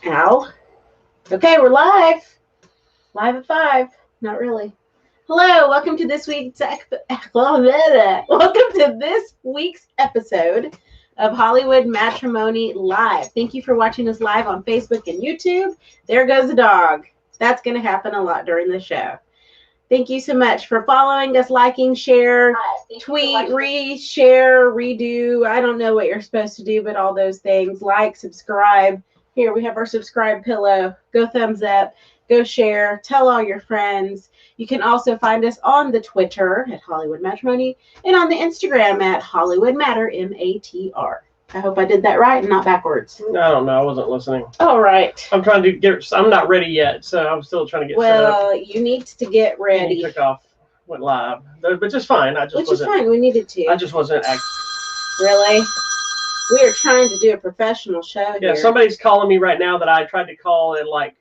Ow. Okay, we're live. Live at 5. Not really. Hello, welcome to this week's episode of Hollywood Matrimony Live. Thank you for watching us live on Facebook and YouTube. There goes a dog. That's going to happen a lot during the show. Thank you so much for following us, liking, share, tweet, re-share, redo. I don't know what you're supposed to do, but all those things. Like, subscribe. Here, we have our subscribe pillow. Go thumbs up. Go share. Tell all your friends. You can also find us on the Twitter at Hollywood Matrimony and on the Instagram at Hollywood Matter, M-A-T-R. I hope I did that right and not backwards. I don't know. I wasn't listening. All right. I'm trying to I'm not ready yet, so I'm still trying to get set up. Well, you need to get ready. You took off, went live, but just fine. Which is fine. We needed to. I just wasn't. Really? We are trying to do a professional show here. Yeah, somebody's calling me right now that I tried to call at like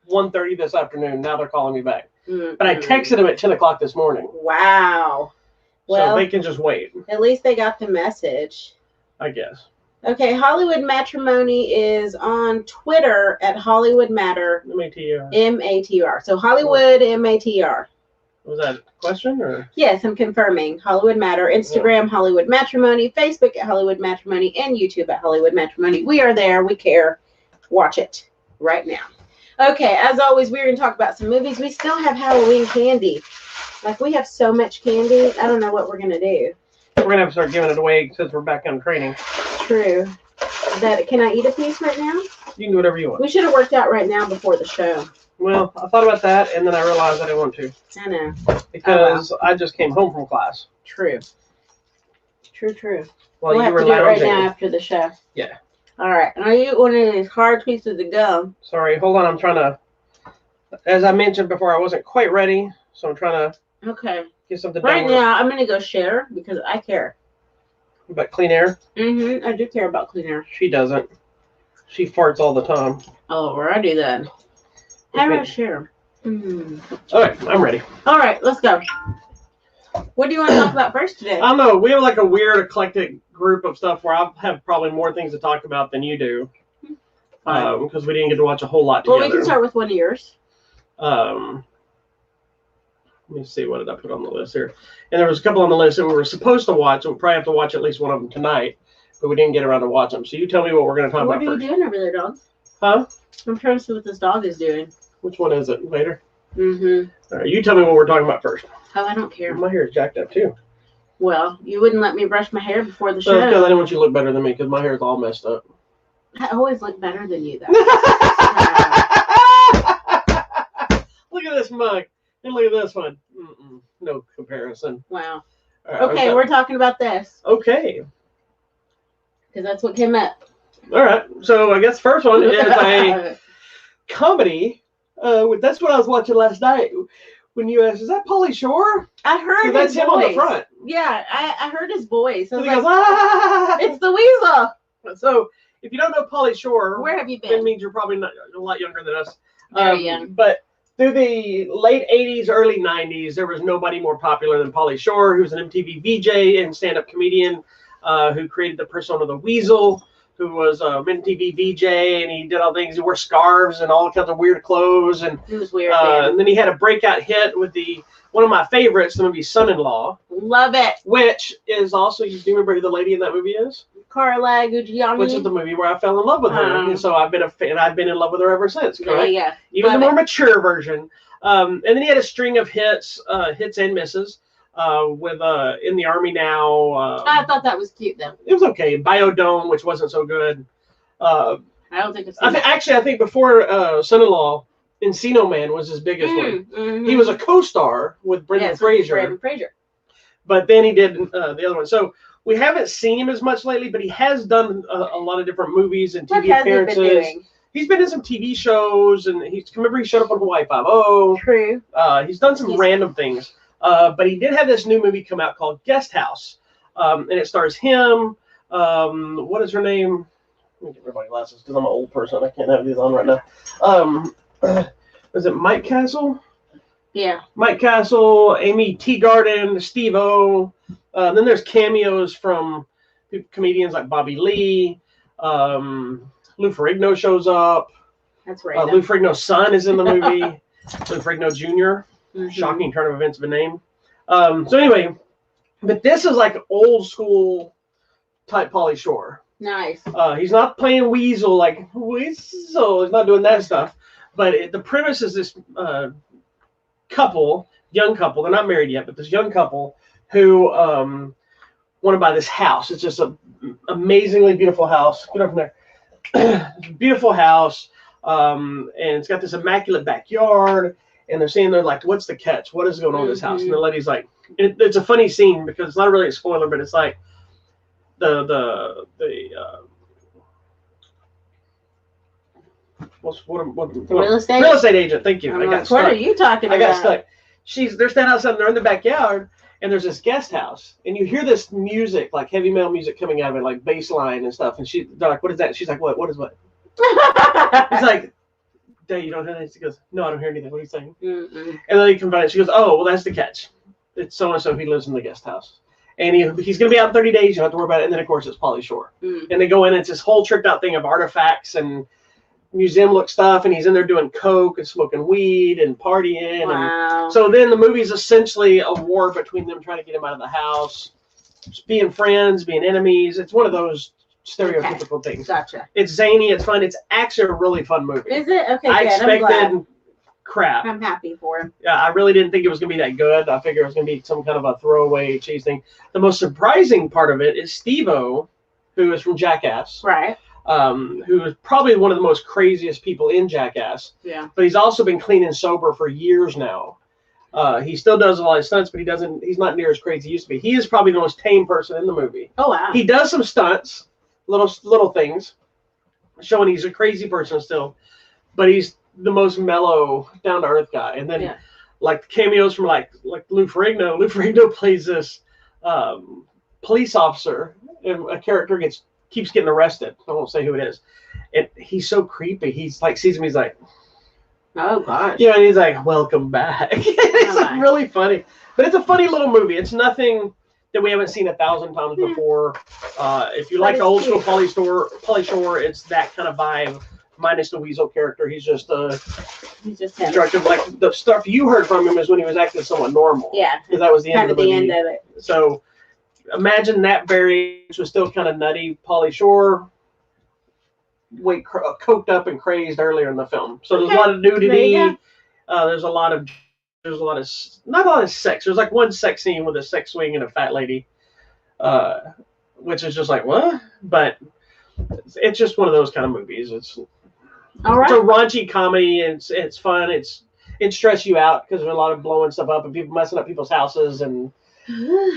1:30 this afternoon. Now they're calling me back. Mm-hmm. But I texted them at 10 o'clock this morning. Wow. Well, so they can just wait. At least they got the message. I guess. Okay, Hollywood Matrimony is on Twitter at Hollywood Matter. M-A-T-R. M-A-T-R. So Hollywood M-A-T-R. Was that a question or? Yes, I'm confirming. Hollywood Matter. Instagram, Hollywood Matrimony. Facebook at Hollywood Matrimony. And YouTube at Hollywood Matrimony. We are there. We care. Watch it right now. Okay, as always, we're going to talk about some movies. We still have Halloween candy. Like, we have so much candy. I don't know what we're going to do. We're going to have to start giving it away since we're back on training. True. Can I eat a piece right now? You can do whatever you want. We should have worked out right now before the show. Well, I thought about that, and then I realized I didn't want to. I know. Because I just came home from class. True. True. Well, we'll have to do it right now after the show. Yeah. All right. And I eat one of these hard pieces of gum. Sorry. Hold on. I'm trying to... As I mentioned before, I wasn't quite ready, so I'm trying to... Okay. Get something right now, I'm going to go share because I care. About clean air? Mm-hmm. I do care about clean air. She doesn't. She farts all the time. Alrighty then. How do I share? Mm-hmm. All right. I'm ready. All right. Let's go. What do you want to talk about first today? I don't know. We have like a weird eclectic group of stuff where I have probably more things to talk about than you do. Because we didn't get to watch a whole lot together. Well, we can start with one of yours. Let me see, what did I put on the list here? And there was a couple on the list that we were supposed to watch, and we'll probably have to watch at least one of them tonight, but we didn't get around to watch them. So you tell me what we're going to talk about first. What are you doing over there, dog? Huh? I'm trying to see what this dog is doing. Which one is it? Later? Mm-hmm. All right, you tell me what we're talking about first. Oh, I don't care. My hair is jacked up, too. Well, you wouldn't let me brush my hair before the show. Because I didn't want you to look better than me, because my hair is all messed up. I always look better than you, though. Look at this mug. And look at this one. No comparison. Wow. Right, okay, we're talking about this. Okay. Because that's what came up. All right. So I guess the first one is a comedy. That's what I was watching last night. When you asked, is that Pauly Shore? I heard his that's voice. Him on the front. Yeah, I heard his voice. I was he goes, it's the weasel. So if you don't know Pauly Shore, where have you been? That means you're probably not a lot younger than us. Very young. But through the late 80s, early 90s, there was nobody more popular than Pauly Shore, who's an MTV VJ and stand-up comedian who created the persona of the Weasel, who was an MTV VJ, and he did all things. He wore scarves and all kinds of weird clothes. And it was weird. And then he had a breakout hit with one of my favorites, the movie Son-in-Law. Love it. Which is also, do you remember who the lady in that movie is? Carla Guggiani. Which is the movie where I fell in love with her. And so I've been a fan. I've been in love with her ever since. Correct? Yeah. Even the more mature version. And then he had a string of hits and misses. With In the Army Now. I thought that was cute though. It was okay. Biodome, which wasn't so good. I don't think it's. I think before Son-in-Law, Encino Man was his biggest one. Mm-hmm. He was a co-star with Brendan Fraser. But then he did the other one. So we haven't seen him as much lately, but he has done a lot of different movies and TV appearances. He been doing? He's been in some TV shows, and remember he showed up on Hawaii Five-0. True. He's done some random things. But he did have this new movie come out called Guest House. And it stars him. What is her name? Let me get rid of my glasses because I'm an old person. I can't have these on right now. Was it Mike Castle? Yeah. Mike Castle, Amy Teagarden, Steve-O. Then there's cameos from comedians like Bobby Lee. Lou Ferrigno shows up. That's right. Lou Ferrigno's son is in the movie. Lou Ferrigno Jr. Mm-hmm. Shocking turn of events of a name. So anyway, but this is like old school type Pauly Shore. Nice. He's not playing Weasel like Weasel. He's not doing that stuff. But the premise is this young couple. They're not married yet, but this young couple who want to buy this house. It's just an amazingly beautiful house. Get up from there. Beautiful house. And it's got this immaculate backyard. And they're saying, they're like, what's the catch? What is going on in this house? And the lady's like, it's a funny scene because it's not really a spoiler, but it's like the real estate agent. Thank you. What are you talking about? I got stuck. They're standing outside. They're in the backyard, and there's this guest house, and you hear this music, like heavy metal music coming out of it, like bass line and stuff. And they're like, "What is that?" She's like, "What? What is what?" He's like, "Dang, you don't hear anything?" She goes, "No, I don't hear anything. What are you saying?" And then he comes by and she goes, "Oh, well, that's the catch. It's so and so. He lives in the guest house." And he's going to be out in 30 days. You don't have to worry about it. And then, of course, it's Pauly Shore. And they go in. It's this whole tricked out thing of artifacts and museum look stuff. And he's in there doing coke and smoking weed and partying. Wow. And so then the movie's essentially a war between them trying to get him out of the house, just being friends, being enemies. It's one of those stereotypical things. Gotcha. It's zany. It's fun. It's actually a really fun movie. Is it? Okay, I good. expected crap. I'm happy for him. Yeah, I really didn't think it was going to be that good. I figured it was going to be some kind of a throwaway cheese thing. The most surprising part of it is Steve-O, who is from Jackass. Right. Who is probably one of the most craziest people in Jackass. Yeah. But he's also been clean and sober for years now. He still does a lot of stunts, but he's not near as crazy as he used to be. He is probably the most tame person in the movie. Oh, wow. He does some stunts, little things, showing he's a crazy person still. But he's the most mellow, down to earth guy. And then like cameos from like Lou Ferrigno. Lou Ferrigno plays this police officer, and a character keeps getting arrested. I won't say who it is. And he's so creepy. He's like sees him, he's like, oh gosh. Yeah, and he's like, welcome back. It's like really funny. But it's a funny little movie. It's nothing that we haven't seen 1,000 times before. If you like the old school Pauly Shore, it's that kind of vibe. Minus the Weasel character, he's just destructive. Like the stuff you heard from him is when he was acting somewhat normal. Yeah, because that was the end of the movie. End of it. So imagine that which was still kind of nutty. Pauly Shore, coked up and crazed earlier in the film. So there's a lot of nudity. There's a lot of not a lot of sex. There's like one sex scene with a sex swing and a fat lady, which is just like what? But it's just one of those kind of movies. It's all right. It's a raunchy comedy, and it's fun. It stress you out because there's a lot of blowing stuff up and people messing up people's houses, and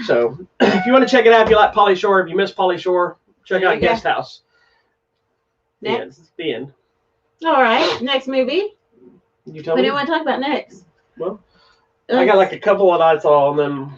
so if you want to check it out, if you like Pauly Shore, if you miss Pauly Shore, check out Guest House. Next. The end. All right. Next movie. You tell me. What do you want to talk about next? Well, I got like a couple that I saw, and then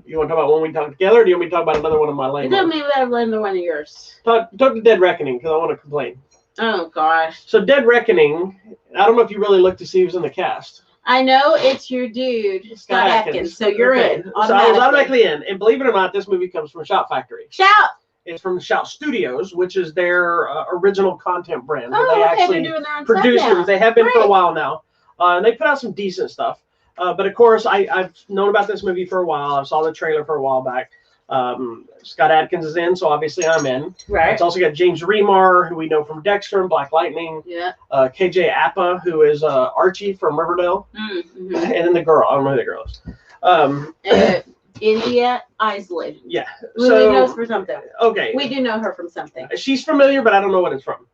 you want to talk about one we talked together, or do you want me to talk about another one of my lame? It doesn't mean that I've learned one of yours. Talk to Dead Reckoning, because I want to complain. Oh, gosh. So Dead Reckoning, I don't know if you really looked to see who's in the cast. I know it's your dude, Scott Adkins, so you're in. So I was automatically in. And believe it or not, this movie comes from Shout Factory. Shout! It's from Shout Studios, which is their original content brand. Oh, they actually they're doing their own produce stuff now. They have been for a while now. And they put out some decent stuff. But of course, I've known about this movie for a while. I saw the trailer for a while back. Scott Adkins is in, so obviously I'm in. Right. It's also got James Remar, who we know from Dexter and Black Lightning. Yeah. KJ Apa, who is Archie from Riverdale. Mm-hmm. And then the girl. I don't know who the girl is. India Isley. Yeah. We know her from something. Okay. We do know her from something. She's familiar, but I don't know what it's from.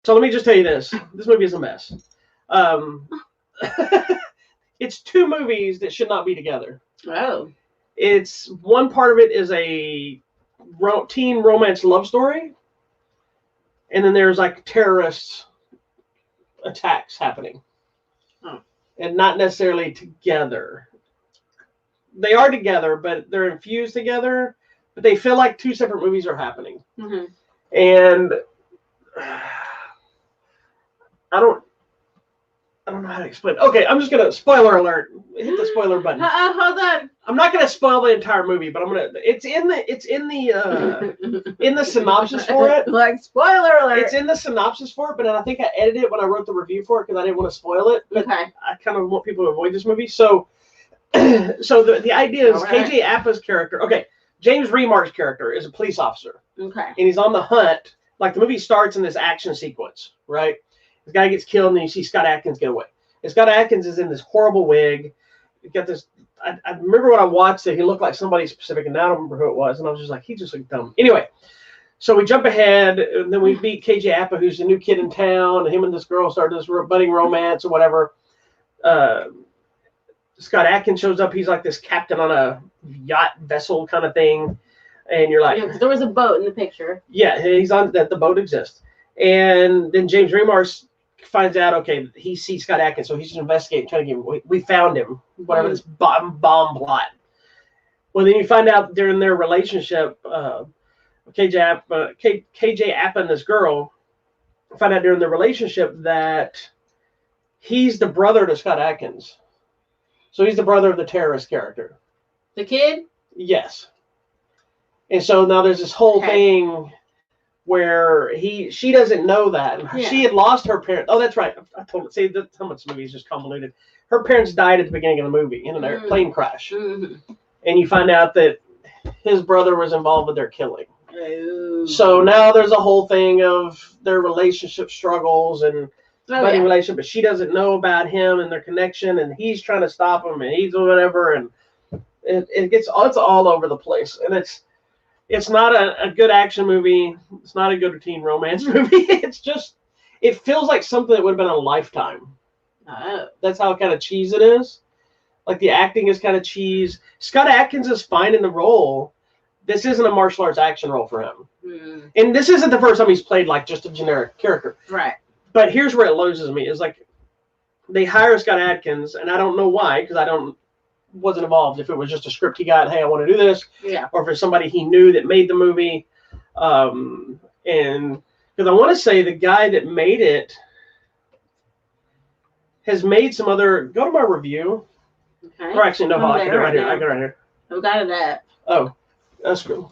So let me just tell you this. This movie is a mess. It's two movies that should not be together. Oh. It's one part of it is a teen romance love story, and then there's like terrorist attacks happening, and not necessarily together. They are together, but they're infused together. But they feel like two separate movies are happening, and I I don't know how to explain it. Okay, I'm just gonna spoiler alert. Hit the spoiler button. Hold on. I'm not gonna spoil the entire movie, but I'm gonna. It's in the synopsis for it. Like spoiler alert. It's in the synopsis for it, but I think I edited it when I wrote the review for it because I didn't want to spoil it. But okay. I kind of want people to avoid this movie. So, the idea is KJ Appa's character. Okay, James Remar's character is a police officer. Okay. And he's on the hunt. Like the movie starts in this action sequence, right? This guy gets killed, and then you see Scott Adkins get away. And Scott Adkins is in this horrible wig. He got this. I remember when I watched it, he looked like somebody specific, and now I don't remember who it was. And I was just like, he just looked dumb. Anyway, so we jump ahead, and then we meet KJ Appa, who's the new kid in town, and him and this girl start this budding romance or whatever. Scott Adkins shows up. He's like this captain on a yacht vessel kind of thing. And you're like, yeah, there was a boat in the picture. Yeah, he's on that. The boat exists. And then James Remar finds out, okay, he sees Scott Adkins, so he's just investigating, trying to get him. We found him, whatever this bomb plot. Well, then you find out during their relationship, KJ Appa and this girl find out during their relationship that he's the brother to Scott Adkins. So he's the brother of the terrorist character. The kid? Yes. And so now there's this whole thing where she doesn't know that. Yeah. She had lost her parents. Oh, that's right. I told her. See, that's how much the movie is just convoluted. Her parents died at the beginning of the movie in an plane crash. Mm-hmm. And you find out that his brother was involved with their killing. Oh. So now there's a whole thing of their relationship struggles and budding relationship, but she doesn't know about him and their connection, and he's trying to stop him, and he's whatever, and it's all over the place, and it's not a good action movie. It's not a good teen romance movie. It feels like something that would have been a Lifetime. That's how kind of cheese it is. Like the acting is kind of cheese. Scott Adkins is fine in the role. This isn't a martial arts action role for him. Mm. And this isn't the first time he's played like just a generic character. Right. But here's where it loses me. Is like they hire Scott Adkins, and I don't know why, because wasn't involved. If it was just a script he got, hey, I want to do this. Yeah. Or if it's somebody he knew that made the movie. And because I want to say the guy that made it has made some other. Go to my review. Okay. Or actually, no, I got it right here. I got it right here. Who got it at? Oh, that's good.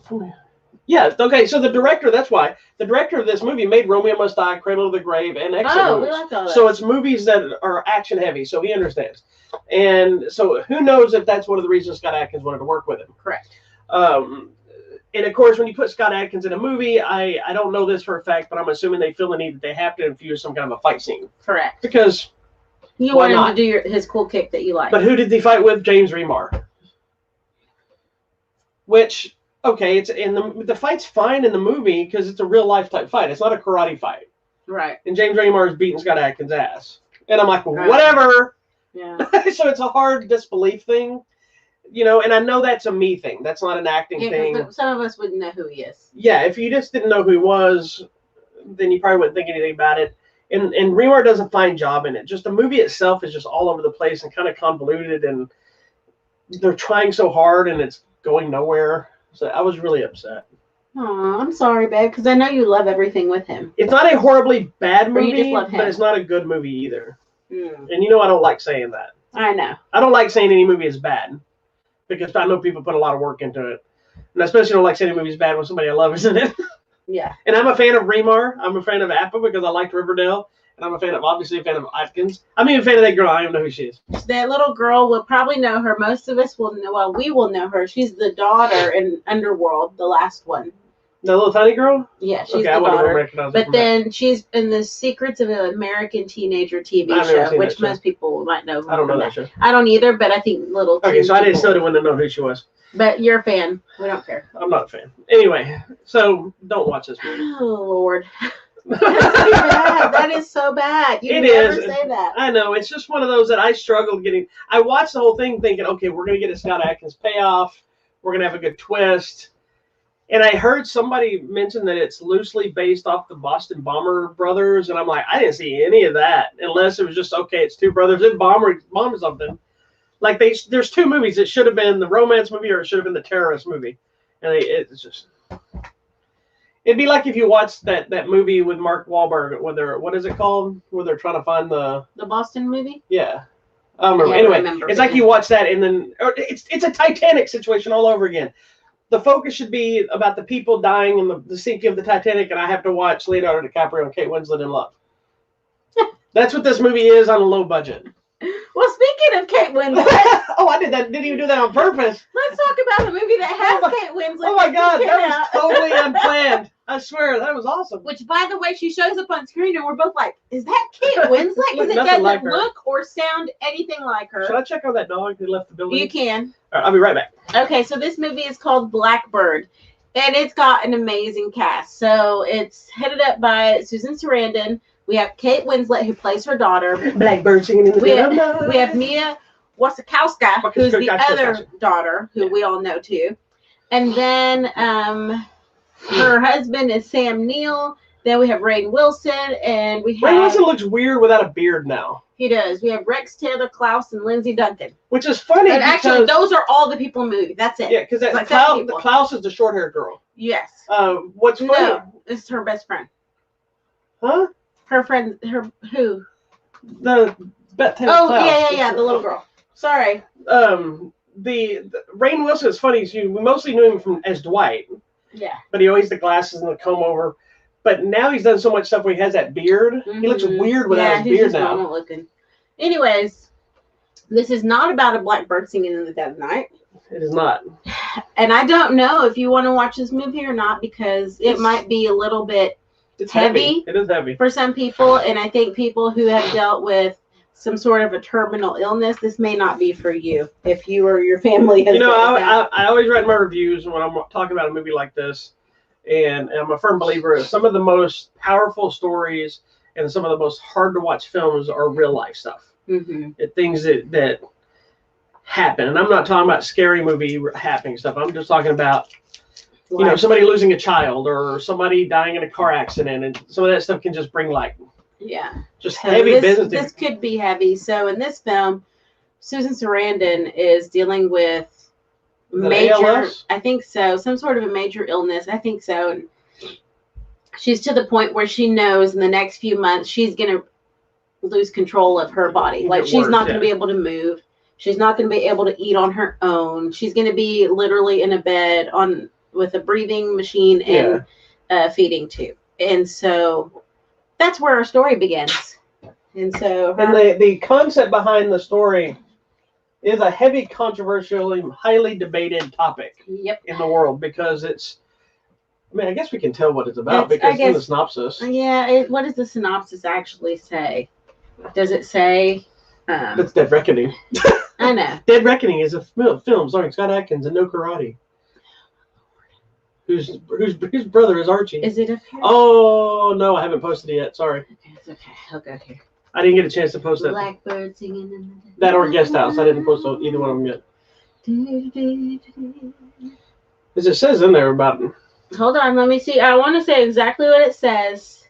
Yeah. Okay. So the director. That's why the director of this movie made Romeo Must Die, Cradle of the Grave, and Exit movies. We like all that. So it's movies that are action heavy. So he understands. And so who knows if that's one of the reasons Scott Adkins wanted to work with him. Correct. And of course, when you put Scott Adkins in a movie, I don't know this for a fact, but I'm assuming they feel the need that they have to infuse some kind of a fight scene. Correct. Because you want him to do his cool kick that you like. But who did he fight with? James Remar. Which, okay, it's in the fight's fine in the movie because it's a real life type fight. It's not a karate fight. Right. And James Remar is beating Scott Adkins' ass. And I'm like, whatever. Yeah. So it's a hard disbelief thing, and I know that's a me thing. That's not an acting thing. Some of us wouldn't know who he is. Yeah, if you just didn't know who he was, then you probably wouldn't think anything about it. And Remar does a fine job in it. Just the movie itself is just all over the place and kind of convoluted, and they're trying so hard and it's going nowhere. So I was really upset. Oh, I'm sorry, babe, because I know you love everything with him. It's not a horribly bad movie, you just love him. But it's not a good movie either. Mm. And I don't like saying that. I know. I don't like saying any movie is bad because I know people put a lot of work into it. And I especially don't like saying a movie is bad when somebody I love is in it. Yeah. And I'm a fan of Remar. I'm a fan of Appa because I liked Riverdale. And I'm obviously a fan of Atkins. I'm even a fan of that girl. I don't even know who she is. That little girl will probably know her. Most of us will know. Well, we will know her. She's the daughter in Underworld, the last one. The little tiny girl? Yeah, she's the daughter. But then she's in the Secrets of an American Teenager TV show, which most people might know. I don't know that show. I don't either, but I think little. Okay, so I didn't still wouldn't know who she was. But you're a fan. We don't care. I'm not a fan. Anyway, so don't watch this movie. Oh, Lord. That's so bad. That is so bad. You never say that. I know. It's just one of those that I struggled getting. I watched the whole thing thinking, okay, we're going to get a Scott Adkins payoff. We're going to have a good twist. And I heard somebody mention that it's loosely based off the Boston Bomber brothers. And I'm like, I didn't see any of that unless it was just, okay, it's two brothers that bomb something. Like there's two movies. It should have been the romance movie or it should have been the terrorist movie. And it's just. It'd be like if you watched that movie with Mark Wahlberg, what is it called? Where they're trying to find the Boston movie. Yeah, I don't remember. Yeah, I Anyway, remember, it's but like you watch that and then it's a Titanic situation all over again. The focus should be about the people dying in the sinking of the Titanic, and I have to watch Leonardo DiCaprio and Kate Winslet in love. That's what this movie is on a low budget. Well, speaking of Kate Winslet, oh, I didn't even do that on purpose. let's talk about a movie that has Kate Winslet. Oh my God, Came that was out. totally unplanned. I swear, that was awesome. Which, by the way, she shows up on screen, and we're both like, "Is that Kate Winslet?" Because it Nothing doesn't like her. look or sound anything like her. Should I check on that dog who left the building? You can. All right, I'll be right back. Okay, so this movie is called Blackbird, and it's got an amazing cast. So it's headed up by Susan Sarandon. We have Kate Winslet, who plays her daughter. Blackbird singing in the We middle. have Mia Wasikowska, who's the other daughter, who we all know too. And then her husband is Sam Neill. Then we have Rainn Wilson, and we have... Rainn Wilson looks weird without a beard now. He does. We have Rex Taylor Klaus and Lindsay Duncan. Which is funny And because... actually, those are all the people in the movie. That's it. Yeah, because like Klaus is the short-haired girl. Yes. What's funny... No, it's her best friend. Huh? Her friend, who? The Beth Taylor Klaus. Yeah, the little girl. Sorry. The Rainn Wilson is funny. We mostly knew him as Dwight. Yeah. But he always had the glasses and the comb over. But now he's done so much stuff where he has that beard. Mm-hmm. He looks weird without his beard now. Normal looking. Anyways, this is not about a blackbird singing in the dead of night. It is not. And I don't know if you want to watch this movie or not, because it might be a little bit heavy. It is heavy for some people, and I think people who have dealt with some sort of a terminal illness, this may not be for you if you or your family has. I always write my reviews when I'm talking about a movie like this, and I'm a firm believer in some of the most powerful stories and some of the most hard to watch films are real life stuff. Mm-hmm. Things that happen, and I'm not talking about scary movie happening stuff. I'm just talking about somebody losing a child or somebody dying in a car accident, and some of that stuff can just bring just heavy business. This could be heavy. So in this film, Susan Sarandon is dealing with major, ALS? I think so, some sort of a major illness. I think so. And she's to the point where she knows in the next few months she's going to lose control of her body. Like she's not going to be able to move. She's not going to be able to eat on her own. She's going to be literally in a bed with a breathing machine and a feeding tube. And so that's where our story begins. And so the concept behind the story is a heavy, controversial, highly debated topic in the world, because I guess we can tell what it's about because in the synopsis. Yeah, what does the synopsis actually say? Does it say... That's Dead Reckoning. I know. Dead Reckoning is a film starring Scott Adkins and No Karate. Whose brother is Archie. Is it up here? Oh, no, I haven't posted it yet. Sorry. Okay, it's okay. I'll go here. I didn't get a chance to post that. Blackbird singing in the... That or Guest House. I didn't post either one of them yet. As it says in there about... Hold on, let me see. I want to say exactly what it says.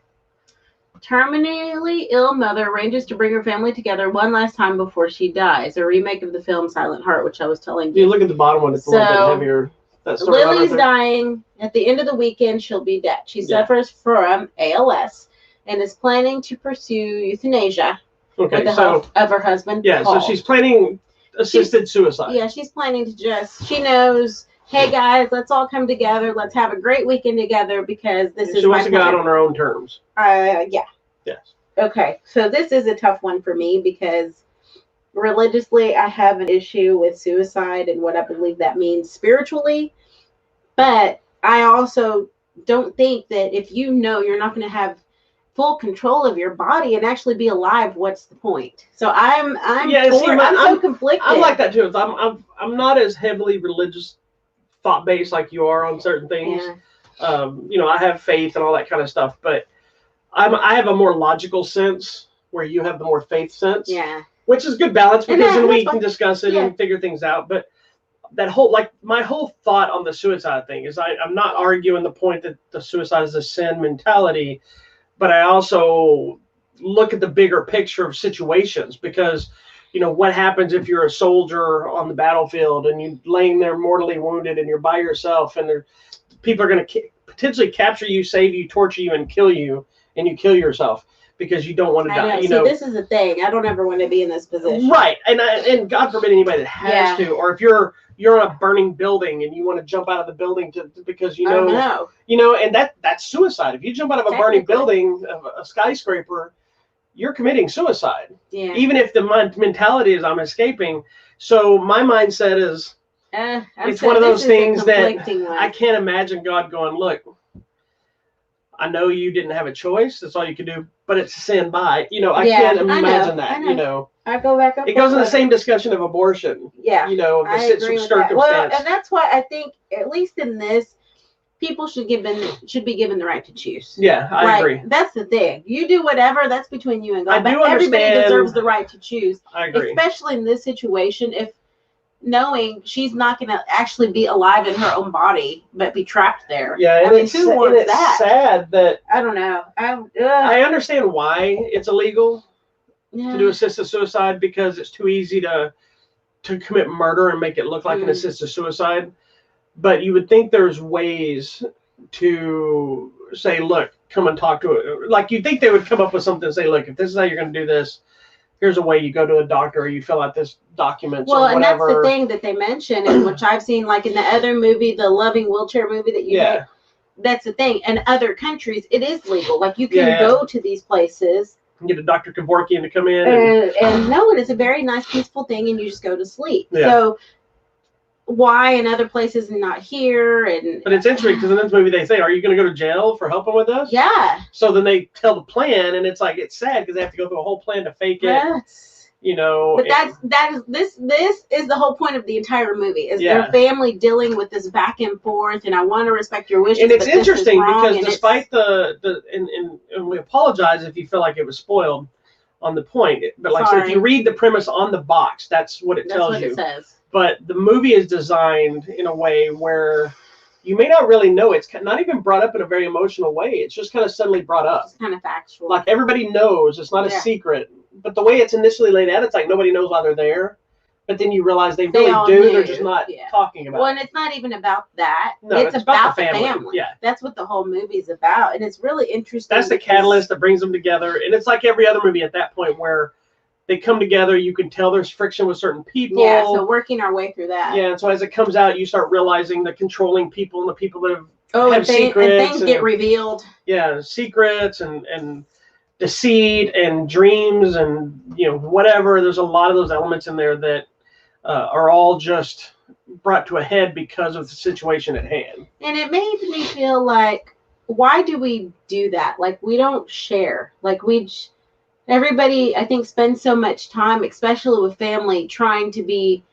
Terminally ill mother arranges to bring her family together one last time before she dies. A remake of the film Silent Heart, which I was telling you. You look at the bottom one, it's a little bit heavier. Lily's dying. At the end of the weekend, she'll be dead. She suffers from ALS and is planning to pursue euthanasia with the help of her husband, Paul. So she's planning assisted suicide. Yeah, she's planning to she knows, hey guys, let's all come together. Let's have a great weekend together because she wants to go out on her own terms. Yeah. Yes. Okay, so this is a tough one for me because religiously I have an issue with suicide and what I believe that means spiritually. But I also don't think that if you know you're not going to have full control of your body and actually be alive, what's the point? So I'm so conflicted. I'm like that too. I'm not as heavily religious thought based like you are on certain things. Yeah. I have faith and all that kind of stuff, but I have a more logical sense where you have the more faith sense. Yeah. Which is good balance because then we can discuss it and figure things out. But that my whole thought on the suicide thing is I'm not arguing the point that the suicide is a sin mentality, but I also look at the bigger picture of situations because, what happens if you're a soldier on the battlefield and you're laying there mortally wounded and you're by yourself and people are going to potentially capture you, save you, torture you, and kill you yourself because you don't want to die. I know. See, this is the thing. I don't ever want to be in this position. Right, and God forbid anybody that has to, or if you're in a burning building and you want to jump out of the building because you know, and that's suicide. If you jump out of a burning building, a skyscraper, you're committing suicide. Yeah. Even if the mentality is I'm escaping. So my mindset is, it's one of those things that I can't imagine God going, look, I know you didn't have a choice. That's all you can do, but it's sin by. I can't imagine that. I go back up. It goes in the same discussion of abortion. Yeah. The circumstance. Well, and that's why I think, at least in this, people should be given the right to choose. Yeah, I agree. That's the thing. You do whatever, that's between you and God. But everybody deserves the right to choose. I agree. Especially in this situation, if knowing she's not going to actually be alive in her own body, but be trapped there. Yeah, I mean, who wants that? It's sad that I don't know. I understand why it's illegal to do assisted suicide, because it's too easy to commit murder and make it look like an assisted suicide. But you would think there's ways to say, look, come and talk to it. Like, you'd think they would come up with something and say, look, if this is how you're going to do this, here's a way. You go to a doctor, or you fill out this document or whatever. And that's the thing that they mention, and which I've seen, like in the other movie, the Loving Wheelchair movie that you made. That's the thing. In other countries, it is legal. Like, you can go to these places. You get a Dr. Kevorkian to come in. And no, it is a very nice, peaceful thing, and you just go to sleep. Yeah. So why in other places and not here? But it's interesting, because in this movie they say, are you going to go to jail for helping with us? Yeah. So then they tell the plan, and it's like, it's sad because they have to go through a whole plan to fake it. Yes. But this is the whole point of the entire movie, is their family dealing with this back and forth, and I want to respect your wishes. And it's interesting because despite and we apologize if you feel like it was spoiled on the point, but like I said, if you read the premise on the box, that's what it tells you. It says. But the movie is designed in a way where you may not really know. It's not even brought up in a very emotional way. It's just kind of suddenly brought up. It's kind of factual. Like, everybody knows. It's not a secret. But the way it's initially laid out, it's like nobody knows why they're there. But then you realize they really do. Knew. They're just not talking about it. Well, and it's not even about that. No, it's about the family. Yeah. That's what the whole movie's about. And it's really interesting. That's the catalyst that brings them together. And it's like every other movie at that point where they come together. You can tell there's friction with certain people. Yeah, so working our way through that. Yeah, and so as it comes out, you start realizing the controlling people and the people that have secrets. And things get revealed. Yeah, secrets and deceit and dreams and whatever. There's a lot of those elements in there that are all just brought to a head because of the situation at hand. And it made me feel like, why do we do that? Like, we don't share. Like, everybody, I think, spends so much time, especially with family, trying to be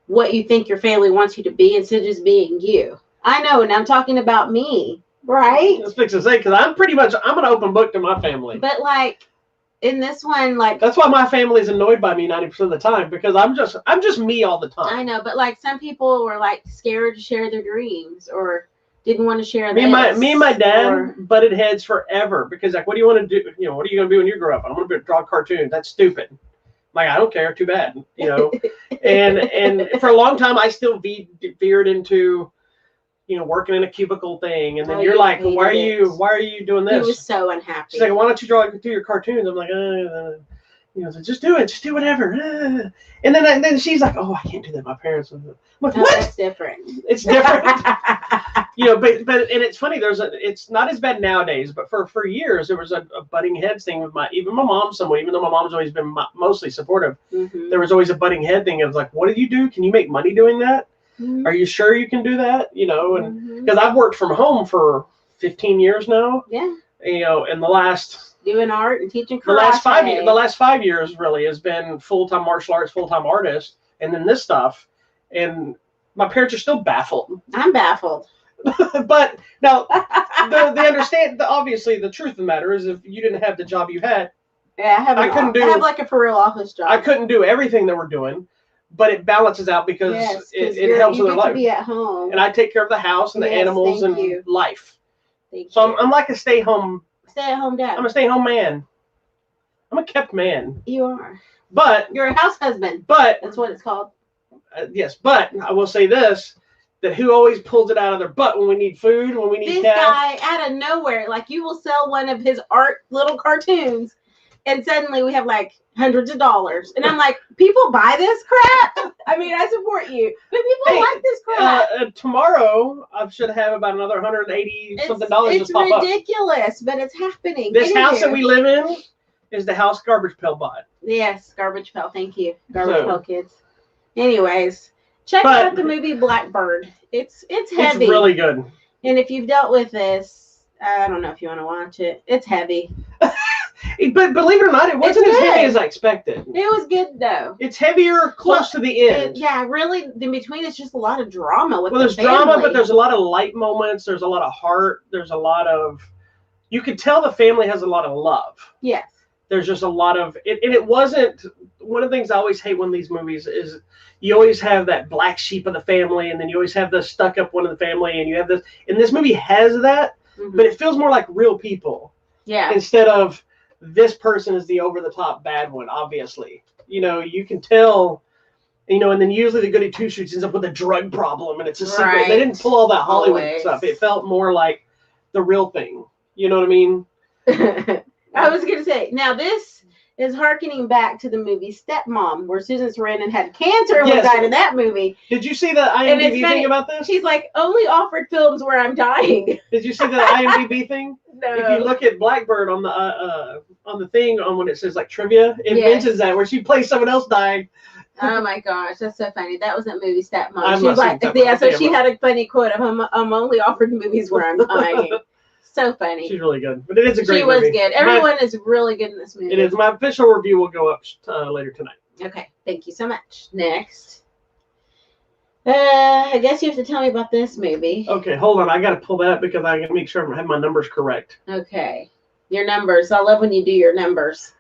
what you think your family wants you to be instead of just being you. I know, and I'm talking about me, right? I was fixing to say, because I'm an open book to my family. But like, in this one, like, that's why my family's annoyed by me 90% of the time, because I'm just me all the time. I know, but like, some people were like scared to share their dreams or didn't want to share me and my dad butted heads forever, because like, what do you want to do? What are you going to be when you grow up? I'm going to draw cartoons. That's stupid. Like, I don't care. Too bad. And for a long time, I still veered into, working in a cubicle thing. And then you're like, why are you doing this? He was so unhappy. She's like, why don't you do your cartoons? I'm like, so just do it. Just do whatever. And then she's like, oh, I can't do that. My parents. I'm like, what? That's different. It's different. But it's funny. It's not as bad nowadays, but for years there was a butting heads thing with even my mom. Even though my mom's always been mostly supportive, there was always a butting head thing. It was like, what do you do? Can you make money doing that? Are you sure you can do that? And because I've worked from home for 15 years now. Yeah. In the last. Doing art and teaching karate. The last 5 years really has been full-time martial arts, full-time artist, and then this stuff. And my parents are still baffled. I'm baffled. But now they understand. Obviously, the truth of the matter is, if you didn't have the job you had, I have like a for real office job. I couldn't do everything that we're doing, but it balances out because it helps with their life. Be at home, and I take care of the house and the animals and life. So I'm like a stay-at-home dad. I'm a stay-at-home man. I'm a kept man. You are. But you're a house husband. But that's what it's called. Yes, but I will say this. that who always pulls it out of their butt when we need food, when we need This cash. guy out of nowhere, like you will sell one of his art little cartoons, and suddenly we have like hundreds of dollars. And I'm like, people buy this crap? I mean, I support you, but people like this crap. Tomorrow, I should have about another $180 something just pop up. It's ridiculous, but it's happening. This house that we live in is the house Garbage Pail bought. Yes, Garbage Pail. Thank you, Garbage Pail kids. Anyways, check out the movie Blackbird. It's heavy. It's really good. And if you've dealt with this, I don't know if you want to watch it. It's heavy. But believe it or not, it wasn't as heavy as I expected. It was good though. It's heavier close to the end. Yeah, really. In between, it's just a lot of drama with there's drama, but there's a lot of light moments. There's a lot of heart. There's a lot of. You could tell the family has a lot of love. Yes. There's just a lot of it, and it wasn't. One of the things I always hate when these movies is you always have that black sheep of the family, and then you always have the stuck up one of the family, and you have this. And this movie has that, but it feels more like real people. Yeah. Instead of this person is the over the top bad one, obviously. You can tell, and then usually the goody two shoes ends up with a drug problem and it's a secret. Right. They didn't pull all that Hollywood stuff. It felt more like the real thing. You know what I mean? I was going to say, now this is hearkening back to the movie Stepmom, where Susan Sarandon had cancer and died in that movie. Did you see the IMDb thing about this? She's like, only offered films where I'm dying. Did you see the IMDb thing? No. If you look at Blackbird on the thing when it says like trivia, it mentions that where she plays someone else dying. Oh my gosh, that's so funny. That was that movie Stepmom. She was like, so she had a funny quote of I'm only offered movies where I'm dying. So funny. She's really good, but it is a great movie. She was good. Everyone is really good in this movie. It is. My official review will go up later tonight. Okay, thank you so much. Next. I guess you have to tell me about this movie. Okay, hold on. I got to pull that up because I got to make sure I have my numbers correct. Okay. Your numbers. I love when you do your numbers.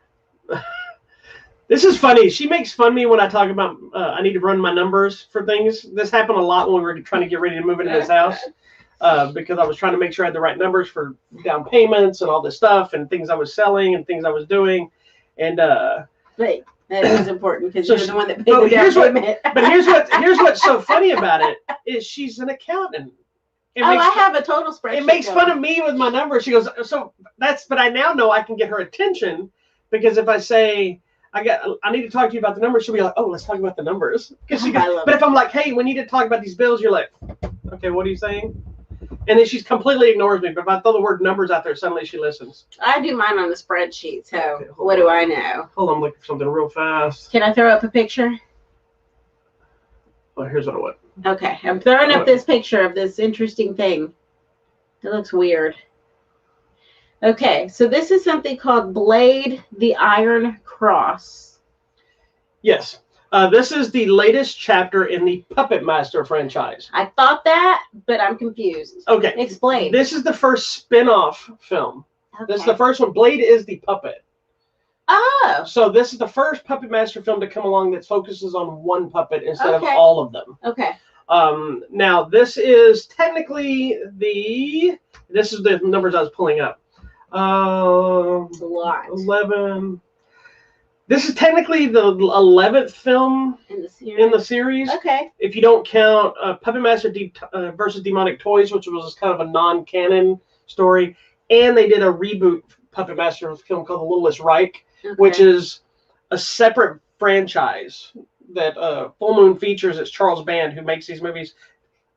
This is funny. She makes fun of me when I talk about I need to run my numbers for things. This happened a lot when we were trying to get ready to move into this house because I was trying to make sure I had the right numbers for down payments and all this stuff and things I was selling and things I was doing. And Wait. That is important because you're the one that paid the down payment. But here's what's so funny about it is she's an accountant. I have a total spreadsheet. It makes fun of me with my numbers. She goes, but I now know I can get her attention because if I say I need to talk to you about the numbers, she'll be like, oh, let's talk about the numbers. But if I'm like, hey, we need to talk about these bills, you're like, okay, what are you saying? And then she completely ignores me. But if I throw the word numbers out there, suddenly she listens. I do mine on the spreadsheet, so okay, what do I know? Hold on, I'm looking for something real fast. Can I throw up a picture? Well, here's what I want. Okay, I'm throwing up this picture of this interesting thing. It looks weird. Okay, so this is something called Blade the Iron Cross. Yes. This is the latest chapter in the Puppet Master franchise. I thought that, but I'm confused. Okay. Explain. This is the first spin-off film. Okay. This is the first one. Blade is the puppet. Oh. So this is the first Puppet Master film to come along that focuses on one puppet instead of all of them. Okay. Now, this is technically this is the numbers I was pulling up. A lot. 11. This is technically the 11th film in the series. Okay. If you don't count Puppet Master versus Demonic Toys, which was kind of a non-canon story, and they did a reboot Puppet Master film called The Littlest Reich, which is a separate franchise that Full Moon Features. It's Charles Band who makes these movies.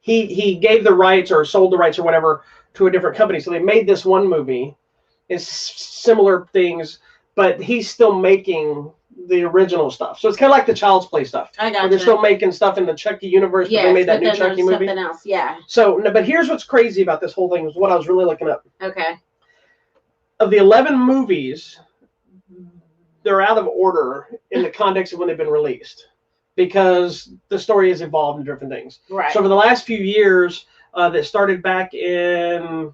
He gave the rights or sold the rights or whatever to a different company, so they made this one movie. It's similar things. But he's still making the original stuff. So it's kind of like the Child's Play stuff. I got They're still making stuff in the Chucky universe, but they made that new Chucky movie. Something else, yeah. So, but here's what's crazy about this whole thing is what I was really looking up. Okay. Of the 11 movies, they're out of order in the context of when they've been released because the story has evolved in different things. Right. So over the last few years, that started back in,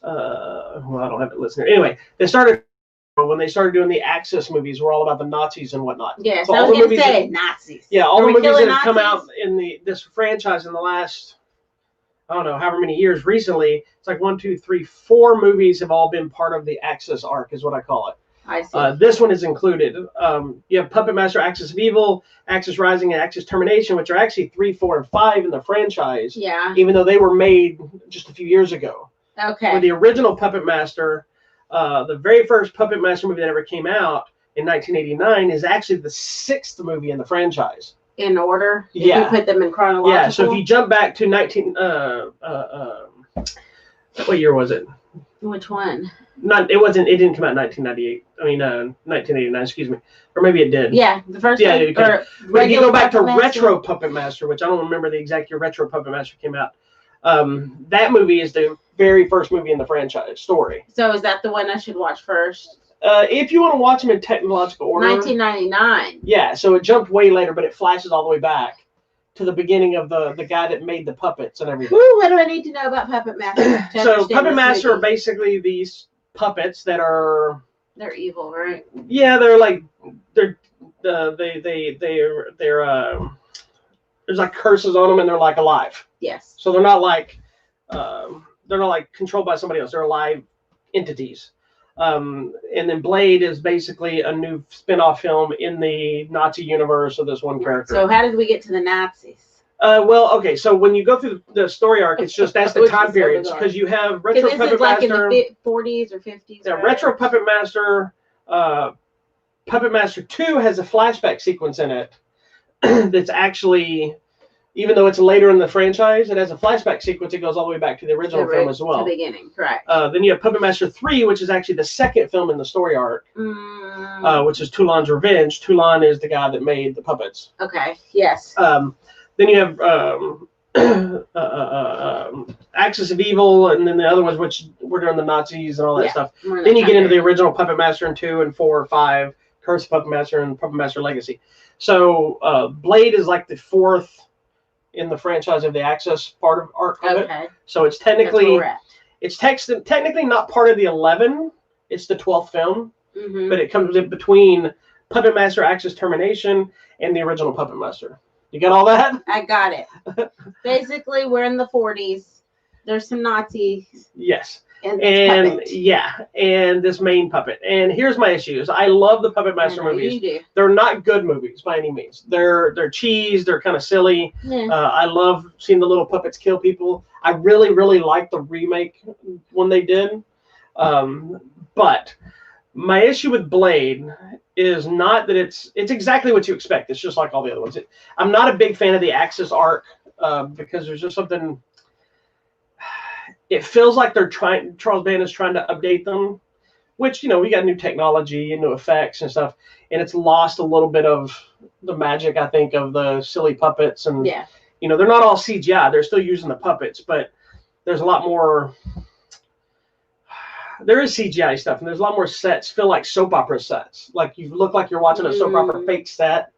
well, I don't have it listed here. Anyway, they started when they started doing the Axis movies were all about the Nazis and whatnot. Yes, so I was going to say Nazis. Yeah, all the movies that have come out in this franchise in the last, I don't know, however many years recently, it's like 1, 2, 3, 4 movies have all been part of the Axis arc is what I call it. I see. This one is included. You have Puppet Master Axis of Evil, Axis Rising, and Axis Termination, which are actually 3, 4, and 5 in the franchise. Yeah. Even though they were made just a few years ago. Okay. For the original Puppet Master, the very first Puppet Master movie that ever came out in 1989 is actually the 6th movie in the franchise. In order? Yeah. If you put them in chronological? Yeah, so if you jump back to what year was it? Which one? It didn't come out in 1998. 1989, excuse me. Or maybe it did. Yeah, the first Yeah, one. it could. But if you go back to Retro Puppet Master, which I don't remember the exact year Retro Puppet Master came out, that movie is the very first movie in the franchise story. So is that the one I should watch first? If you want to watch them in technological order. 1999. Yeah, so it jumped way later, but it flashes all the way back to the beginning of the guy that made the puppets and everything. Ooh, what do I need to know about Puppet Master? So Puppet Master are basically these puppets that are... They're evil, right? Yeah, they're like... They're there's like curses on them and they're like alive. Yes. So they're not like controlled by somebody else. They're alive entities. And then Blade is basically a new spin-off film in the Nazi universe of this one character. So how did we get to the Nazis? Well, okay, so when you go through the story arc, it's just that's the time periods because you have Retro Puppet like Master, in the 40s or 50s. Yeah, Retro Puppet Master, Puppet Master 2 has a flashback sequence in it that's actually, even though it's later in the franchise, it has a flashback sequence. It goes all the way back to the original film as well. To the beginning, correct. Then you have Puppet Master 3, which is actually the second film in the story arc, which is Toulon's Revenge. Toulon is the guy that made the puppets. Okay, yes. Then you have Axis of Evil, and then the other ones, which were during the Nazis and all that stuff. Then you get into the original Puppet Master in 2 and 4 and 5, Curse of Puppet Master, and Puppet Master Legacy. So Blade is like the 4th in the franchise of the Axis part of arc of it. So it's technically technically not part of the 11. It's the 12th film, but it comes in between Puppet Master Axis Termination and the original Puppet Master. You got all that? I got it. Basically, we're in the 40s. There's some Nazis. Yes. And this main puppet. And here's my issues. I love the Puppet Master movies. You do. They're not good movies by any means. They're cheese. They're kind of silly. Yeah. I love seeing the little puppets kill people. I really, really like the remake when they did. But my issue with Blade is not that it's exactly what you expect. It's just like all the other ones. I'm not a big fan of the Axis arc because there's just something. It feels like Charles Band is trying to update them, which, we got new technology and new effects and stuff, and it's lost a little bit of the magic, I think, of the silly puppets. And, they're not all CGI. They're still using the puppets, but there's a lot more. There is CGI stuff, and there's a lot more sets feel like soap opera sets. Like you look like you're watching a soap opera fake set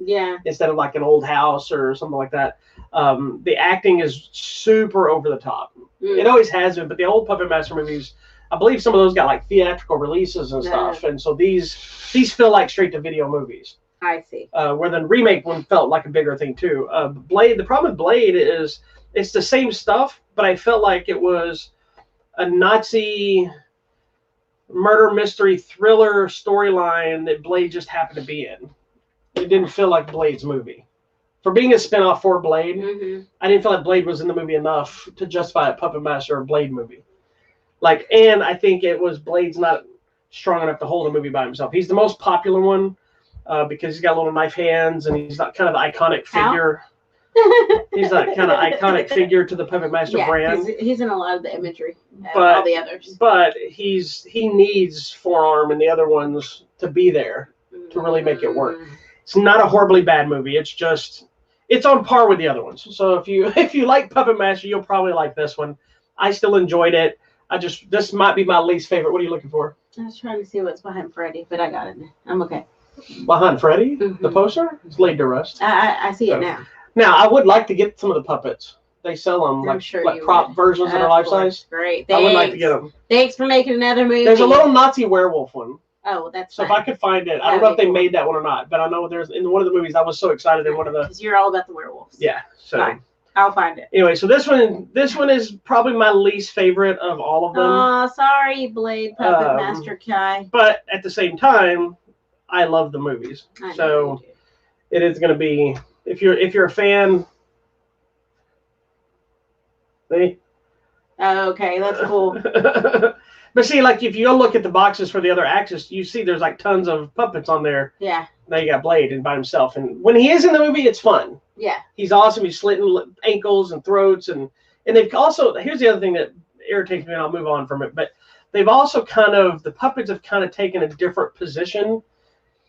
instead of like an old house or something like that. The acting is super over the top. It always has been, but the old Puppet Master movies, I believe some of those got like theatrical releases and stuff, and so these feel like straight to video movies. I see. Where the remake one felt like a bigger thing too. Blade. The problem with Blade is it's the same stuff, but I felt like it was a Nazi murder mystery thriller storyline that Blade just happened to be in. It didn't feel like Blade's movie. For being a spinoff for Blade, I didn't feel like Blade was in the movie enough to justify a Puppet Master or Blade movie. And I think it was Blade's not strong enough to hold a movie by himself. He's the most popular one because he's got little knife hands and he's not kind of the iconic figure. He's that kind of iconic figure to the Puppet Master brand. He's in a lot of the imagery. All the others. But he needs Forearm and the other ones to be there to really make it work. It's not a horribly bad movie. It's just it's on par with the other ones. So if you like Puppet Master, you'll probably like this one. I still enjoyed it. This might be my least favorite. What are you looking for? I was trying to see what's behind Freddy, but I got it. I'm okay. Behind Freddy? The poster? It's laid to rest. I see it now. Now, I would like to get some of the puppets. They sell them like prop versions that are life size. Great. Thanks. I would like to get them. Thanks for making another movie. There's a little Nazi werewolf one. Oh, that's so. If I could find it, I don't know if they made that one or not, but I know there's in one of the movies. I was so excited in one of the. Because you're all about the werewolves. Yeah. So. Fine. I'll find it. Anyway, so this one is probably my least favorite of all of them. Oh, sorry, Blade Puppet Master Kai. But at the same time, I love the movies. So it is going to be, if you're a fan. See? Oh, okay, that's cool. But see, like if you go look at the boxes for the other actors, you see there's like tons of puppets on there. Yeah. Now you got Blade and by himself, and when he is in the movie, it's fun. Yeah. He's awesome. He's slitting ankles and throats, and they've also, here's the other thing that irritates me, and I'll move on from it. But they've also the puppets have kind of taken a different position,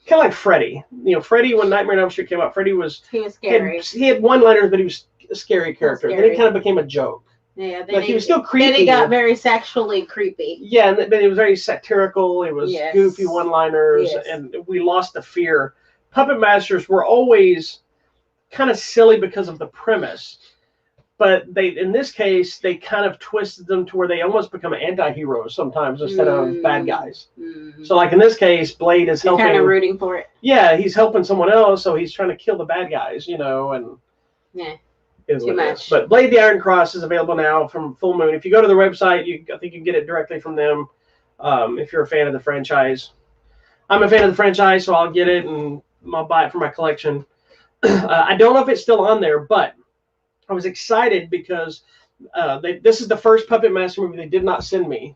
kind of like Freddy. You know, Freddy, when Nightmare on Elm Street came out, Freddy was scary. He had one-liners, but he was a scary character. Then he kind of became a joke. Yeah, like he was still creepy. Then he got very sexually creepy. Yeah, but it was very satirical. It was goofy one-liners, and we lost the fear. Puppet Masters were always kind of silly because of the premise, but in this case, they kind of twisted them to where they almost become anti-heroes sometimes instead of bad guys. So, like in this case, Blade is helping. Kind of rooting for it. Yeah, he's helping someone else, so he's trying to kill the bad guys, you know, and yeah. Too much. But Blade the Iron Cross is available now from Full Moon. If you go to the website, I think you can get it directly from them. If you're a fan of the franchise, I'm a fan of the franchise, so I'll get it and I'll buy it for my collection. I don't know if it's still on there, but I was excited because this is the first Puppet Master movie they did not send me.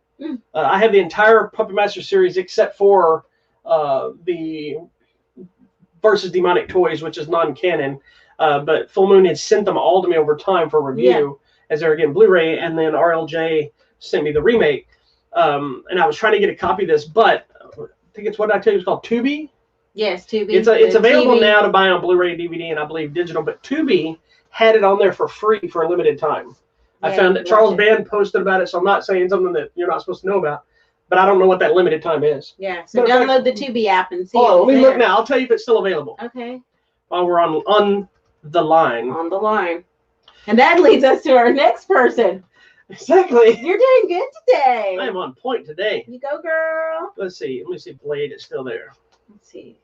I have the entire Puppet Master series except for the Versus Demonic Toys, which is non-canon. But Full Moon had sent them all to me over time for review as they were getting Blu-ray, and then RLJ sent me the remake. And I was trying to get a copy of this, but I think it's what I tell you, it's called Tubi. Yes, Tubi. It's available now to buy on Blu-ray, DVD, and I believe digital. But Tubi had it on there for free for a limited time. I found that Charles Band posted about it, so I'm not saying something that you're not supposed to know about. But I don't know what that limited time is. Yeah, so download the Tubi app and see. Oh, let me look now. I'll tell you if it's still available. Okay. While we're on the line. On the line. And that leads us to our next person. Exactly. You're doing good today. I am on point today. You go, girl. Let's see. Let me see if Blade is still there. Let's see.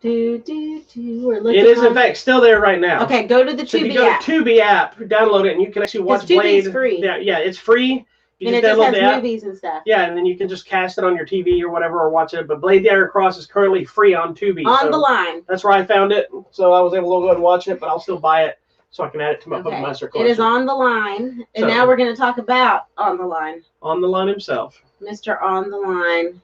We're looking. It is, in fact, still there right now. Okay, go to the Tubi app. So if you go to Tubi app, download it, and you can actually watch Blade. Tubi's free. Yeah, it's free. And it just has movies and stuff. Yeah, and then you can just cast it on your TV or whatever, or watch it. But Blade the Iron Cross is currently free on Tubi. On the line. That's where I found it, so I was able to go ahead and watch it. But I'll still buy it so I can add it to my Puppet Master collection. It is on the line, and now we're going to talk about On the Line. On the Line himself. Mr. On the Line.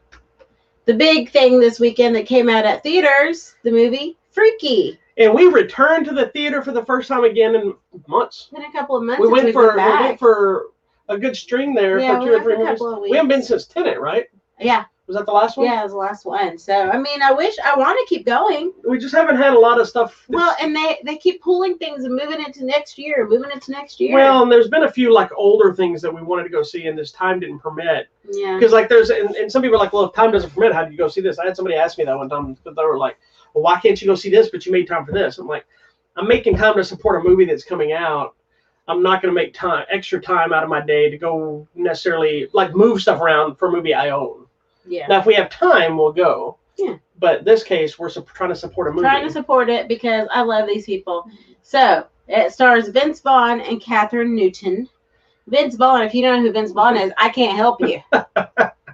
The big thing this weekend that came out at theaters, the movie Freaky. And we returned to the theater for the first time again in months. It's been a couple of months. We went for a good string there for 2 or 3 movies. We haven't been since Tenet, right? Yeah. Was that the last one? Yeah, it was the last one. So, I mean, I want to keep going. We just haven't had a lot of stuff. Well, and they keep pulling things and moving into next year, Well, and there's been a few like older things that we wanted to go see, and this time didn't permit. Yeah. Because like and some people are like, well, if time doesn't permit, how do you go see this? I had somebody ask me that one time, but they were like, well, why can't you go see this, but you made time for this? I'm like, I'm making time to support a movie that's coming out. I'm not going to make extra time out of my day to go necessarily like move stuff around for a movie I own. Yeah. Now, if we have time, we'll go. Yeah. But in this case, we're trying to support a movie. Trying to support it because I love these people. So it stars Vince Vaughn and Catherine Newton. Vince Vaughn, if you don't know who Vince Vaughn is, I can't help you.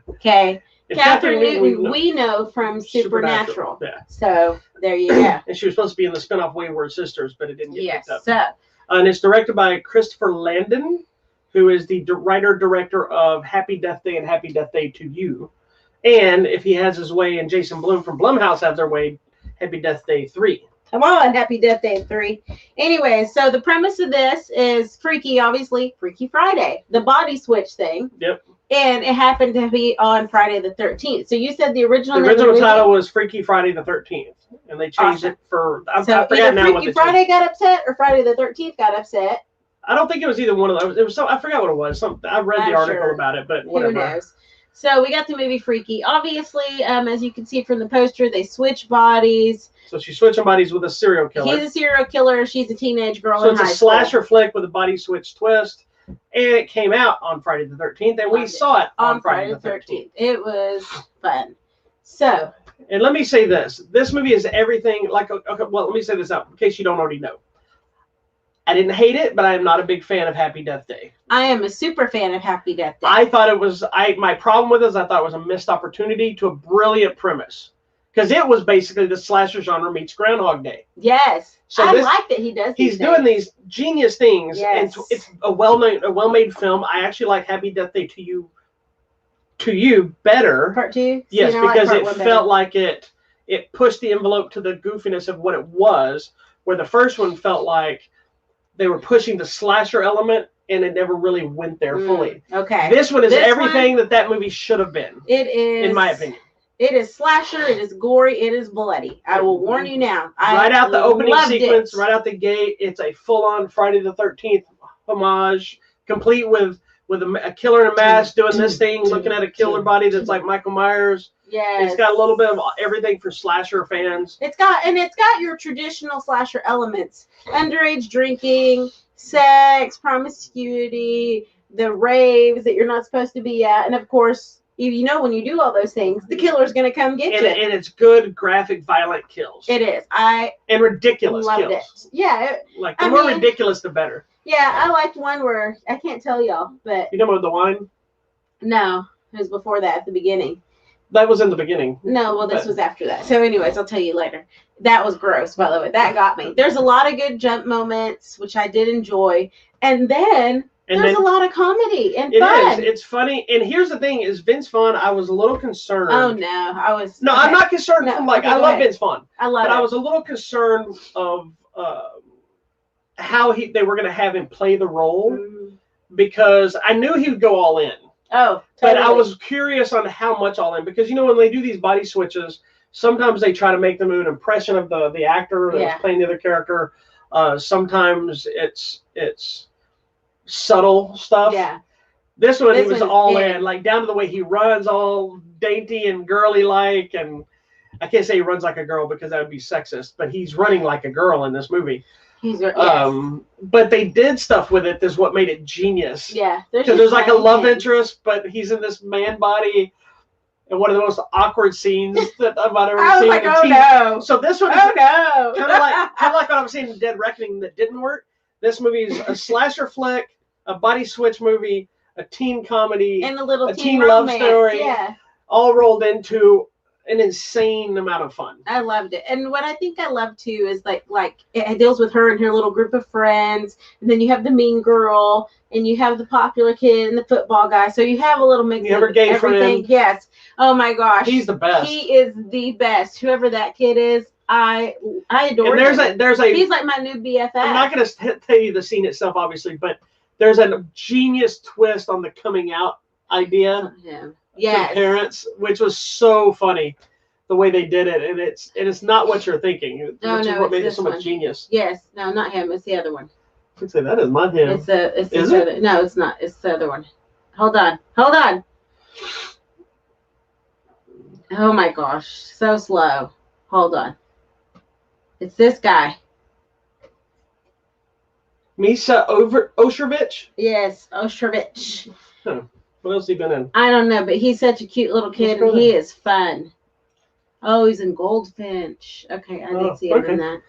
Okay. Catherine Newton, we know from Supernatural. Yeah. So there you go. And she was supposed to be in the spinoff Wayward Sisters, but it didn't get picked up. So. And it's directed by Christopher Landon, who is the writer-director of Happy Death Day and Happy Death Day to You. And if he has his way and Jason Blum from Blumhouse have their way, Happy Death Day 3. Come on, Happy Death Day 3. Anyway, so the premise of this is Freaky, obviously, Freaky Friday, the body switch thing. Yep. And it happened to be on Friday the 13th. So you said the original title was Freaky Friday the 13th. And they changed it for, I forgot now what Freaky Friday got upset or Friday the 13th got upset. I don't think it was either one of those. It was I forgot what it was. I read the article about it, but whatever. Who knows? So we got the movie Freaky. Obviously, as you can see from the poster, they switch bodies. So she's switching bodies with a serial killer. He's a serial killer. She's a teenage girl in high school. So it's a slasher flick with a body switch twist. And it came out on Friday the 13th, and we saw it on Friday the 13th. It was fun. So And let me say this. This movie is everything like, okay, well, let me say this out in case you don't already know. I didn't hate it, but I am not a big fan of Happy Death Day. I am a super fan of Happy Death Day. I thought it was, my problem with it is I thought it was a missed opportunity to a brilliant premise. Because it was basically the slasher genre meets Groundhog Day. Yes. So I like that he does He's doing these genius things. Yes. And it's a well-made film. I actually like Happy Death Day to you better. Part 2? Yes, because like it felt like it pushed the envelope to the goofiness of what it was, where the first one felt like they were pushing the slasher element and it never really went there fully. Okay. This one is everything that movie should have been. It is. In my opinion. It is slasher, it is gory, it is bloody. I will warn you now. Right out the opening sequence, right out the gate, it's a full-on Friday the 13th homage, complete with a killer in a mask doing this thing, looking at a killer body that's like Michael Myers. Yes. It's got a little bit of everything for slasher fans. It's got your traditional slasher elements. Underage drinking, sex, promiscuity, the raves that you're not supposed to be at, and of course, you know, when you do all those things, the killer's going to come get you. And it's good, graphic, violent kills. It is. And ridiculous loved kills. It. Yeah. The more ridiculous, the better. Yeah, I liked one where, I can't tell y'all, but... You know about the wine? No, it was before that, at the beginning. That was in the beginning. No, well, this was after that. So anyways, I'll tell you later. That was gross, by the way. That got me. There's a lot of good jump moments, which I did enjoy. And then... There's a lot of comedy and fun. It's funny. And here's the thing: is Vince Vaughn? I was a little concerned. Oh no, I was. No, okay. I'm not concerned. I love Vince Vaughn. I love it. I was a little concerned of how they were going to have him play the role because I knew he would go all in. Oh, totally. But I was curious on how much all in because when they do these body switches, sometimes they try to make them an impression of the actor that was playing the other character. Sometimes it's subtle stuff. Yeah. This one he was all in, like down to the way he runs, all dainty and girly like, and I can't say he runs like a girl because that would be sexist, but he's running like a girl in this movie. But they did stuff with it. That's what made it genius. Yeah. Because there's like a love interest, but he's in this man body. And one of the most awkward scenes that I've ever seen. I was like, oh no. So this one is kind of like what I've seen in Dead Reckoning that didn't work. This movie is a slasher flick, a body switch movie, a teen comedy, and a teen love story, all rolled into an insane amount of fun. I loved it. And what I think I love too is like it deals with her and her little group of friends, and then you have the mean girl, and you have the popular kid and the football guy. So you have a little mix of everything. Friend. Yes. Oh my gosh. He's the best. He is the best. Whoever that kid is. I adore him. He's like my new BFF. I'm not going to tell you the scene itself, obviously, but there's a genius twist on the coming out idea to parents, which was so funny, the way they did it, and it's not what you're thinking, which is what made it so much genius. Yes, no, not him. It's the other one. I could say that is not him. It's the other. No, it's not. It's the other one. Hold on. Oh my gosh, so slow. Hold on. It's this guy. Misa Ostrovich? Yes, Ostrovich. Huh. What else has he been in? I don't know, but he's such a cute little kid, and he is fun. Oh, he's in Goldfinch. Okay, I did see him in that.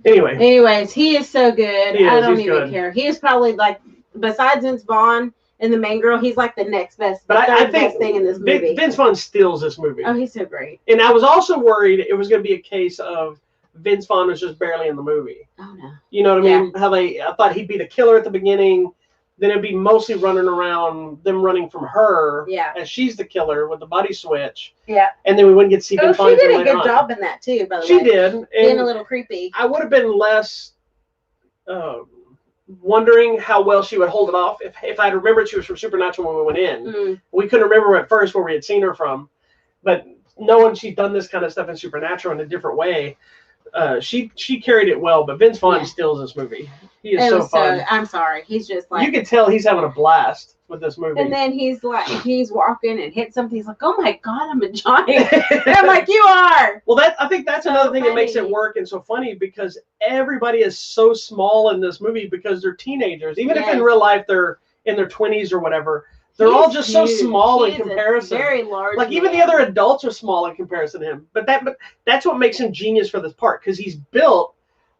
Anyways, he is so good. I don't even care. He is probably like, besides Vince Vaughn and the main girl, he's like the next best. But I think best thing in this movie. Vince Vaughn steals this movie. Oh, he's so great. And I was also worried it was going to be a case of Vince Vaughn was just barely in the movie. Oh no. You know what I mean? How I thought he'd be the killer at the beginning, then it'd be mostly running around them running from her. Yeah. As she's the killer with the body switch. Yeah. And then we wouldn't get to see Vince Vaun. She did a good job in that too, by the way. She did. Being a little creepy. I would have been less wondering how well she would hold it off if I'd remembered she was from Supernatural when we went in. We couldn't remember at first where we had seen her from, but knowing she'd done this kind of stuff in Supernatural in a different way, she carried it well. But Vince Vaughn steals this movie. He is so fun. I'm sorry. He's just like, you can tell he's having a blast with this movie. And then he's walking and hits something. He's like, "Oh my God, I'm a giant." And I'm like, "You are." Well, I think that's another thing that makes it work and so funny, because everybody is so small in this movie because they're teenagers. Even if in real life they're in their 20s or whatever. They're all just so small in comparison. Very large. Like even the other adults are small in comparison to him. But that's what makes him genius for this part, because he's built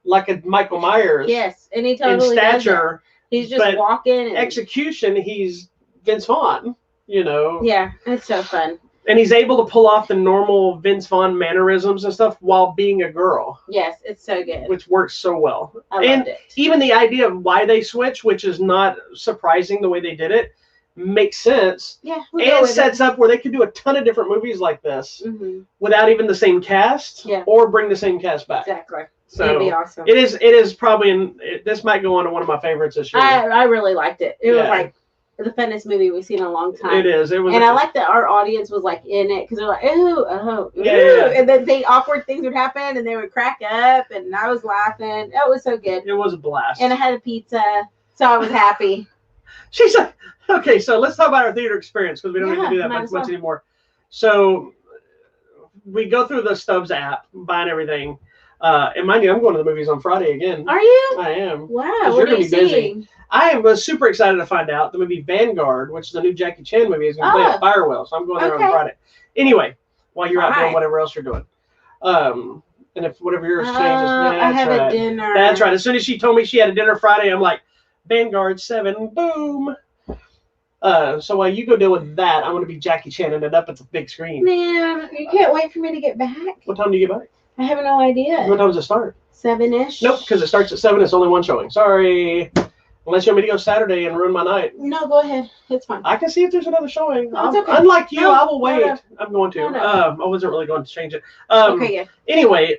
like a Michael Myers. Yes, and he totally in stature. He's just walking. And execution, he's Vince Vaughn. You know. Yeah, it's so fun. And he's able to pull off the normal Vince Vaughn mannerisms and stuff while being a girl. Yes, it's so good. Which works so well. I loved it. Even the idea of why they switch, which is not surprising the way they did it, makes sense. Yeah. And sets up where they could do a ton of different movies like this without even the same cast or bring the same cast back. Exactly. So it'd be awesome. It is probably, this might go on to one of my favorites this year. I really liked it. It was like the funnest movie we've seen in a long time. It is. It was, and I like that our audience was like in it, because they're like, ooh, oh, ooh. Yeah. And then awkward things would happen and they would crack up and I was laughing. It was so good. It was a blast. And I had a pizza, so I was happy. She said, okay, so let's talk about our theater experience, because we don't need to do that much anymore. So we go through the Stubbs app, buying everything. And mind you, I'm going to the movies on Friday again. Are you? I am. Wow. What are you seeing? I was super excited to find out the movie Vanguard, which is a new Jackie Chan movie, is going to play at Firewell. So I'm going there on Friday. Anyway, while you're out doing whatever else you're doing. And if whatever yours changes, I have a dinner. That's right. As soon as she told me she had a dinner Friday, I'm like, Vanguard 7, boom. So while you go deal with that, I'm going to be Jackie Channing it up at the big screen. Man, you can't wait for me to get back. What time do you get back? I have no idea. What time does it start? 7-ish. Nope, because it starts at 7. It's only one showing. Sorry. Unless you want me to go Saturday and ruin my night. No, go ahead. It's fine. I can see if there's another showing. No, it's okay. Unlike you, I will wait. No. I'm going to. No. I wasn't really going to change it. Okay, yeah. Anyway,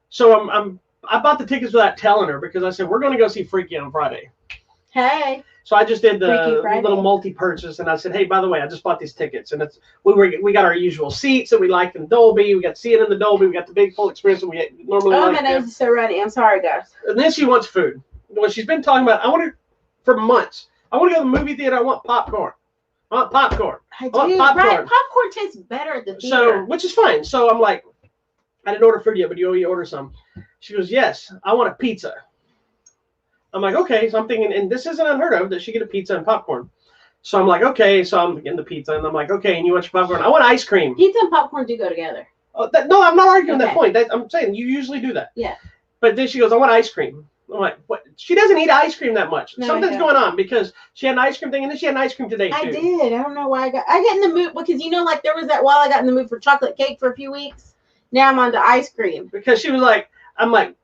so I bought the tickets without telling her, because I said we're going to go see Freaky on Friday. Hey. So I just did the little multi-purchase, and I said, hey, by the way, I just bought these tickets, and we got our usual seats that we like in Dolby. We got to see it in the Dolby. We got the big full experience that we normally like. Oh, my nose is so runny. I'm sorry, guys. And then she wants food. Well, she's been talking about, for months, I want to go to the movie theater. I want popcorn. I want popcorn. I do. Right. Popcorn tastes better at the theater. So, which is fine. So I'm like, I didn't order food yet, but you order some. She goes, yes, I want a pizza. I'm like, okay. So I'm thinking, and this isn't unheard of, that she get a pizza and popcorn. So I'm like, okay. So I'm getting the pizza, and I'm like, okay. And you want your popcorn? I want ice cream. Pizza and popcorn do go together. Oh, no, I'm not arguing that point. I'm saying you usually do that. Yeah. But then she goes, I want ice cream. I'm like, what? She doesn't eat ice cream that much. No, Something's going on, because she had an ice cream thing, and then she had an ice cream today, too. I did. I don't know why I get in the mood, because like there was that while I got in the mood for chocolate cake for a few weeks. Now I'm on to ice cream. Because she was like, I'm at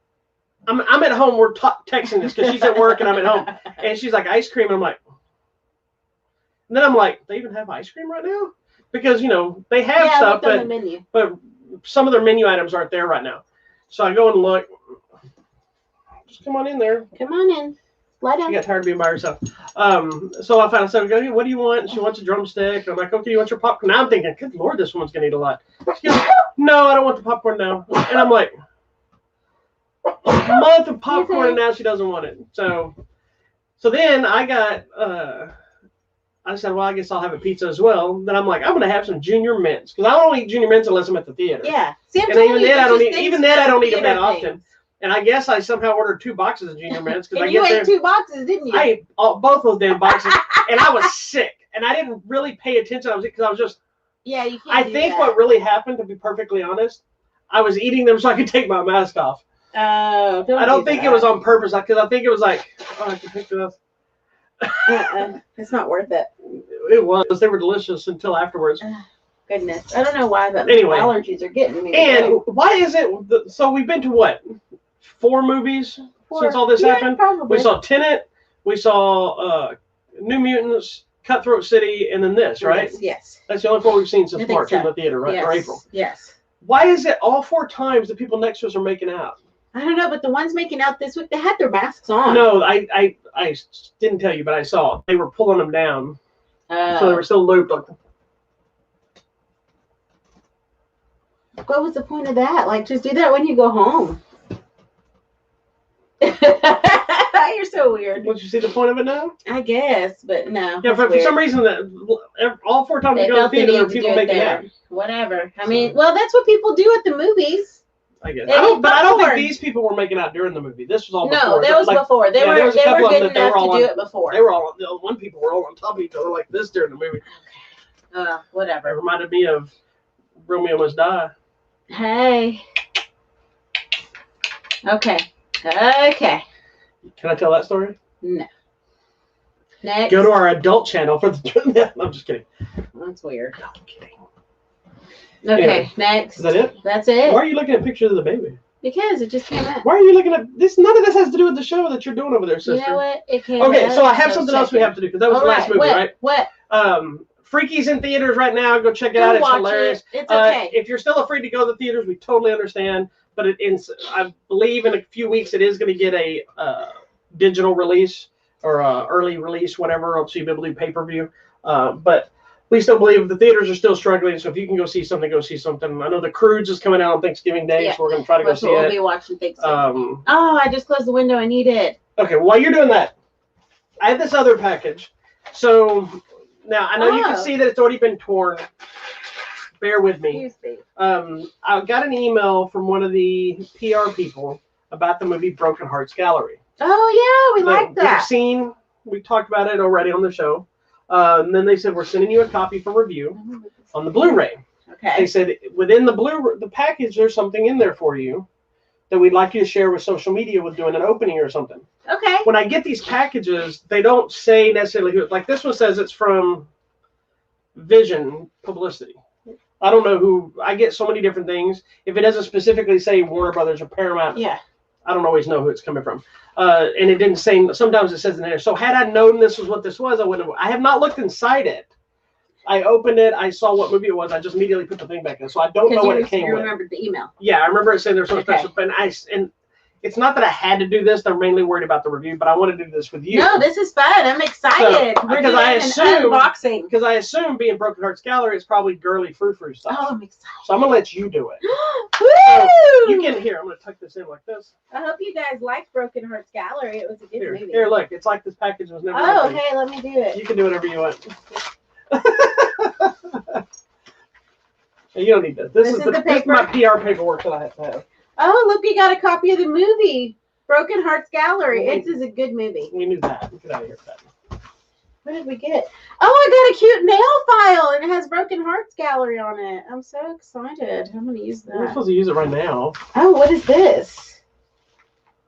home. We're texting this because she's at work and I'm at home. And she's like, ice cream. And I'm like, and then I'm like, they even have ice cream right now? Because, they have stuff, but some of their menu items aren't there right now. So I go and look. Just come on in there. Come on in. Lie down. She got tired of being by herself. So I found out, what do you want? And she wants a drumstick. I'm like, okay, you want your popcorn? Now I'm thinking, good Lord, this woman's going to eat a lot. She goes, no, I don't want the popcorn now. And I'm like, a month of popcorn, and now she doesn't want it. So then I got, I said, well, I guess I'll have a pizza as well. Then I'm like, I'm going to have some Junior Mints, because I don't eat Junior Mints unless I'm at the theater. Yeah. See, and even then, I don't eat them that often. And I guess I somehow ordered 2 boxes of Junior Mints. And you ate 2 boxes, didn't you? I ate both those damn boxes, and I was sick. And I didn't really pay attention. Because I was just. Yeah, you can't. I think what really happened, to be perfectly honest, I was eating them so I could take my mask off. Oh, I don't think it was on purpose, because I think it was like, oh, I can pick it up. It's not worth it. It was. They were delicious until afterwards. Goodness. I don't know why, but anyway, allergies are getting me. And why is it? So we've been to what? 4 movies since all this happened? Probably. We saw Tenet. We saw New Mutants, Cutthroat City, and then this, right? Yes. That's the only 4 we've seen since March in the theater, right? Yes. Or April. Yes. Why is it all 4 times the people next to us are making out? I don't know, but the ones making out this week, they had their masks on. No, I didn't tell you, but I saw they were pulling them down, so they were still looped. What was the point of that? Like, just do that when you go home. You're so weird. Don't you see the point of it now? I guess, but no. Yeah, for some reason, that all 4 times we go to the theater, there are people making out. Whatever. I mean, well, that's what people do at the movies. I guess. It I was don't think before. these people were making out during the movie. This was all No, before. that was before. They were there was a couple of good them that they enough were all to do on- it before. They were all, one people were all on top of each other like this during the movie. It Whatever. reminded me of Romeo Must Die. Hey. Okay. Okay. Can I tell that story? No. Next. Go to our adult channel for the. I'm just kidding. That's weird. No, I'm kidding. Okay, Anyway, next. Is that it? That's it. Why are you looking at pictures of the baby? Because it just came out. Why are you looking at this? None of this has to do with the show that you're doing over there, sister. You know what? It came Okay, out. so I have something else we have to do because that was the last movie, right? What? Freaky's in theaters right now. Go check it Go out. It's watch hilarious. it. It's okay. If you're still afraid to go to the theaters, we totally understand. But I believe in a few weeks it is going to get a digital release or early release, whatever, so you'll be able to do pay-per-view. But we still believe the theaters are still struggling. So if you can go see something, go see something. I know The Croods is coming out on Thanksgiving Day, so we're going to try to go see we'll it. be watching Thanksgiving. I just closed the window. I need it. Okay, while you're doing that, I have this other package. So now I know you can see that it's already been torn. Bear with me. Excuse me. I got an email from one of the PR people about the movie Broken Hearts Gallery. Oh, yeah, we like that. We talked about it already on the show. And then they said, we're sending you a copy for review on the Blu-ray. Okay. They said, within the package, there's something in there for you that we'd like you to share with social media with doing an opening or something. Okay. When I get these packages, they don't say necessarily who. Like this one says it's from Vision Publicity. I don't know who. I get so many different things. If it doesn't specifically say Warner Brothers or Paramount, Yeah. I don't always know who it's coming from. And it didn't say. Sometimes it says in there. So had I known this was what this was, I wouldn't have. I have not looked inside it. I opened it. I saw what movie it was. I just immediately put the thing back in. So I don't know what it came you with. remembered the email. Yeah, I remember it saying there's something special. But and it's not that I had to do this. They're mainly worried about the review, but I want to do this with you. No, this is fun. I'm excited. So, We're because doing I an assume- unboxing. Because I assume being Broken Hearts Gallery, it's probably girly frou-frou stuff. Oh, I'm excited. So I'm going to let you do it. Woo! You can hear. I'm going to tuck this in like this. I hope you guys liked Broken Hearts Gallery. It was a good movie. Here, look. It's like this package was never Oh, opened. okay. Let me do it. You can do whatever you want. You don't need this. This is the paper. my PR paperwork that I have to have. Oh, look, you got a copy of the movie, Broken Hearts Gallery. It is a good movie. We knew that. Get out of here with that. What did we get? Oh, I got a cute nail file, and it has Broken Hearts Gallery on it. I'm so excited. I'm going to use We're that. supposed to use it right now. Oh, what is this?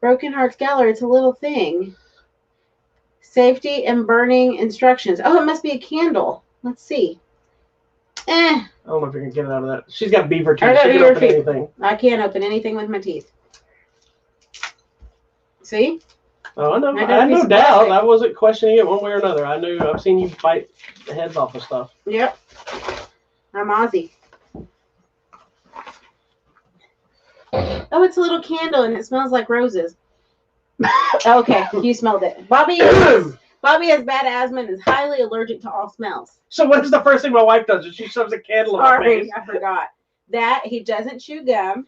Broken Hearts Gallery. It's a little thing. Safety and burning instructions. Oh, it must be a candle. Let's see. I don't know if you can get it out of that. She's got beaver teeth. I got She can beaver open teeth. anything. I can't open anything with my teeth. See? Oh, I know. I I got had a piece no of doubt. plastic. I wasn't questioning it one way or another. I knew. I've seen you bite the heads off of stuff. Yep. I'm Aussie. Oh, it's a little candle and it smells like roses. Okay, you smelled it. Bobby has bad asthma and is highly allergic to all smells. So what is the first thing my wife does? Is she shoves a candle in my Sorry, face. I forgot. That he doesn't chew gum.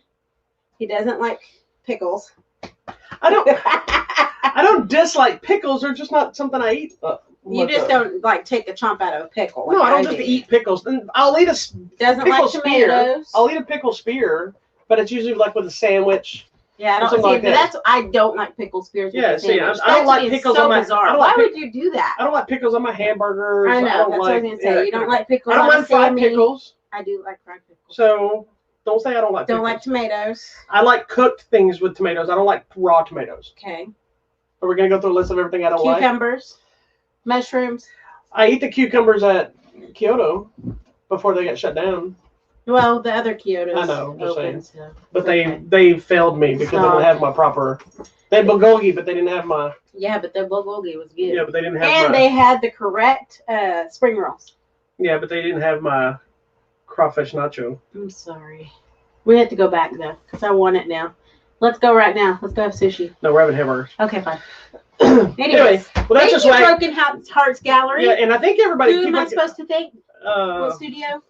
He doesn't like pickles. I don't dislike pickles. They're just not something I eat. You just don't like take a chomp out of a pickle. No, like I don't just do. eat pickles. And I'll eat a Doesn't pickle like tomatoes. I'll eat a pickle spear, but it's usually like with a sandwich. Yeah, I don't something see. like but that. I don't like pickle spears. Yeah, with the see, sandwich. I don't That like to me is pickles so on my- bizarre. I don't Why like would you do that? I don't like pickles on my hamburgers. I know. don't That's like, what I was gonna say. You don't like pickles. I don't on mind fried salmon. pickles. I do like fried pickles. So don't say I don't like Don't pickles. like tomatoes. I like cooked things with tomatoes. I don't like raw tomatoes. Okay. Are we gonna go through a list of everything I don't like? Cucumbers, mushrooms. I eat the cucumbers at Kyoto before they got shut down. Well, the other Kyoto's I know, I'm just open, saying. so. But Okay. they failed me because they didn't have my proper. They had bulgogi, but they didn't have my. Yeah, but their bulgogi was good. Yeah, but they didn't have and my. they had the correct spring rolls. Yeah, but they didn't have my crawfish nacho. I'm sorry. We have to go back though, because I want it now. Let's go right now. Let's go have sushi. No, we're having hamburgers. Okay, fine. Anyway, well that's Thank just you, why. Broken Hearts Gallery. Yeah, and I think everybody. Who am I people, supposed to thank? What uh, studio?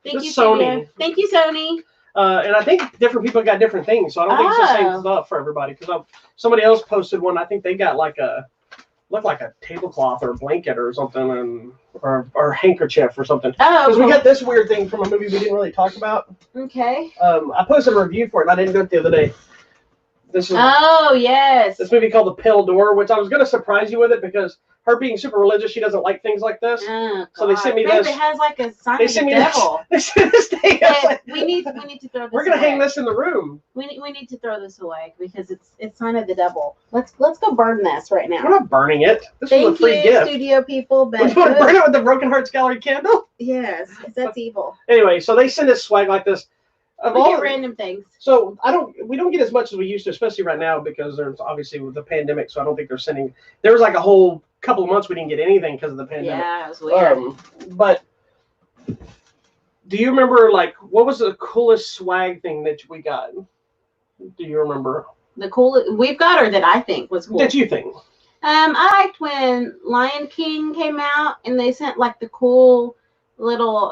Thank This you, Sony. Studio. Thank you, Sony. and I think different people got different things, so I don't think it's the Oh. same stuff for everybody. Because somebody else posted one. I think they got like a looked like a tablecloth or a blanket or something, or handkerchief or something. Oh, because we got this weird thing from a movie we didn't really talk about. Okay. I posted a review for it, and I didn't do it the other day. This is yes. This movie called The Pale Door, which I was going to surprise you with it because her being super religious, she doesn't like things like this. Oh, so they sent me maybe this. It has like a sign of the devil. They sent this thing. We need to throw this. We're gonna hang this in the room. We need to throw this away because it's sign of the devil. Let's go burn this right now. We're not burning it. This was a free gift. Studio people. But you want to burn it with the Broken Hearts Gallery candle? Yes, because that's evil. Anyway, so they send us swag like this. We get random things. So we don't get as much as we used to, especially right now because there's obviously with the pandemic. So I don't think they're sending. There was like a whole couple of months we didn't get anything because of the pandemic. Yeah, it was weird. But do you remember like what was the coolest swag thing that we got? Do you remember? The coolest we've got, or that I think was cool. That you think? I liked when Lion King came out and they sent like the cool little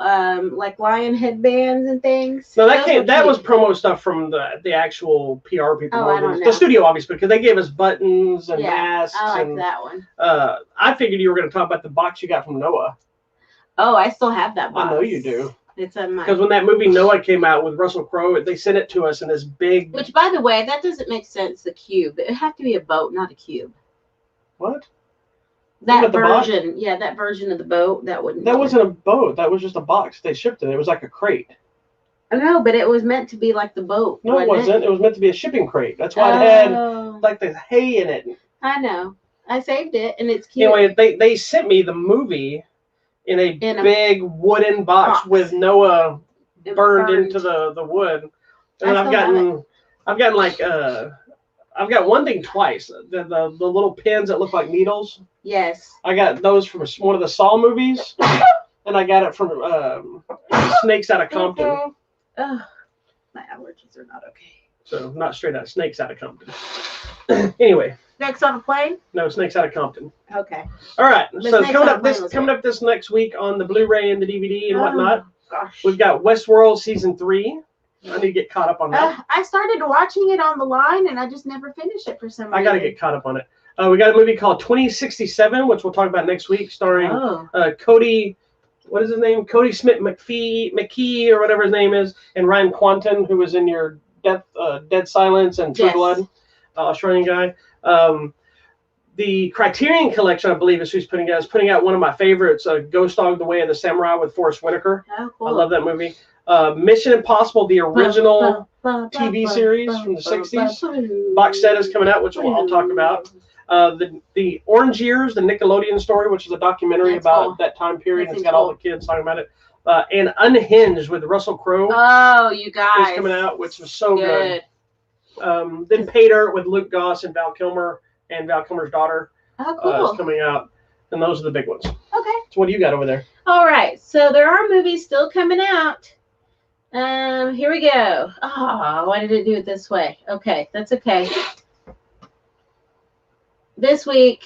like lion headbands and things. No, that was promo stuff from the actual PR people. Oh, I don't know. The studio, obviously, because they gave us buttons and masks. I like that one. I figured you were going to talk about the box you got from Noah. Oh, I still have that box. I know you do. It's on my. Because when that movie Noah came out with Russell Crowe, they sent it to us in this big. Which, by the way, that doesn't make sense. The cube. It would have to be a boat, not a cube. What? That version, that version of the boat, that wouldn't. That wasn't a boat. That was just a box. They shipped it. It was like a crate. I know, but it was meant to be like the boat. No, it wasn't. It was meant to be a shipping crate. That's why it had like the hay in it. I know. I saved it, and it's cute. Anyway, they sent me the movie in a big wooden box with Noah burned into the wood, and I've gotten like I've got one thing twice. The little pins that look like needles. Yes. I got those from one of the Saw movies, and I got it from Snakes Out of Compton. Oh, my allergies are not okay. So not straight out Snakes Out of Compton. Anyway. Next on a plane? No, Snakes Out of Compton. Okay. All right. So coming up this next week on the Blu-ray and the DVD and whatnot. Gosh. We've got Westworld season 3. I need to get caught up on that. I started watching it on the line, and I just never finished it for some reason. I got to get caught up on it. We got a movie called 2067, which we'll talk about next week, starring Cody. What is his name? Cody Smith McKee, or whatever his name is, and Ryan Quanten, who was in your Dead Silence and True Blood, Australian guy. The Criterion Collection, I believe, is who's putting out one of my favorites, Ghost Dog: The Way of the Samurai with Forrest Whitaker. Oh, cool. I love that movie. Mission Impossible, the original TV series from the 60s. Box set is coming out, which I'll talk about. The Orange Years, the Nickelodeon story, which is a documentary about that time period. It's got all the kids talking about it. And Unhinged with Russell Crowe. Oh, you guys. Is coming out, which was so good. Then Pay Dirt with Luke Goss and Val Kilmer and Val Kilmer's daughter. Oh, cool. Is coming out. And those are the big ones. Okay. So what do you got over there? All right. So there are movies still coming out. Here we go. Oh, why did it do it this way? Okay, that's okay. This week,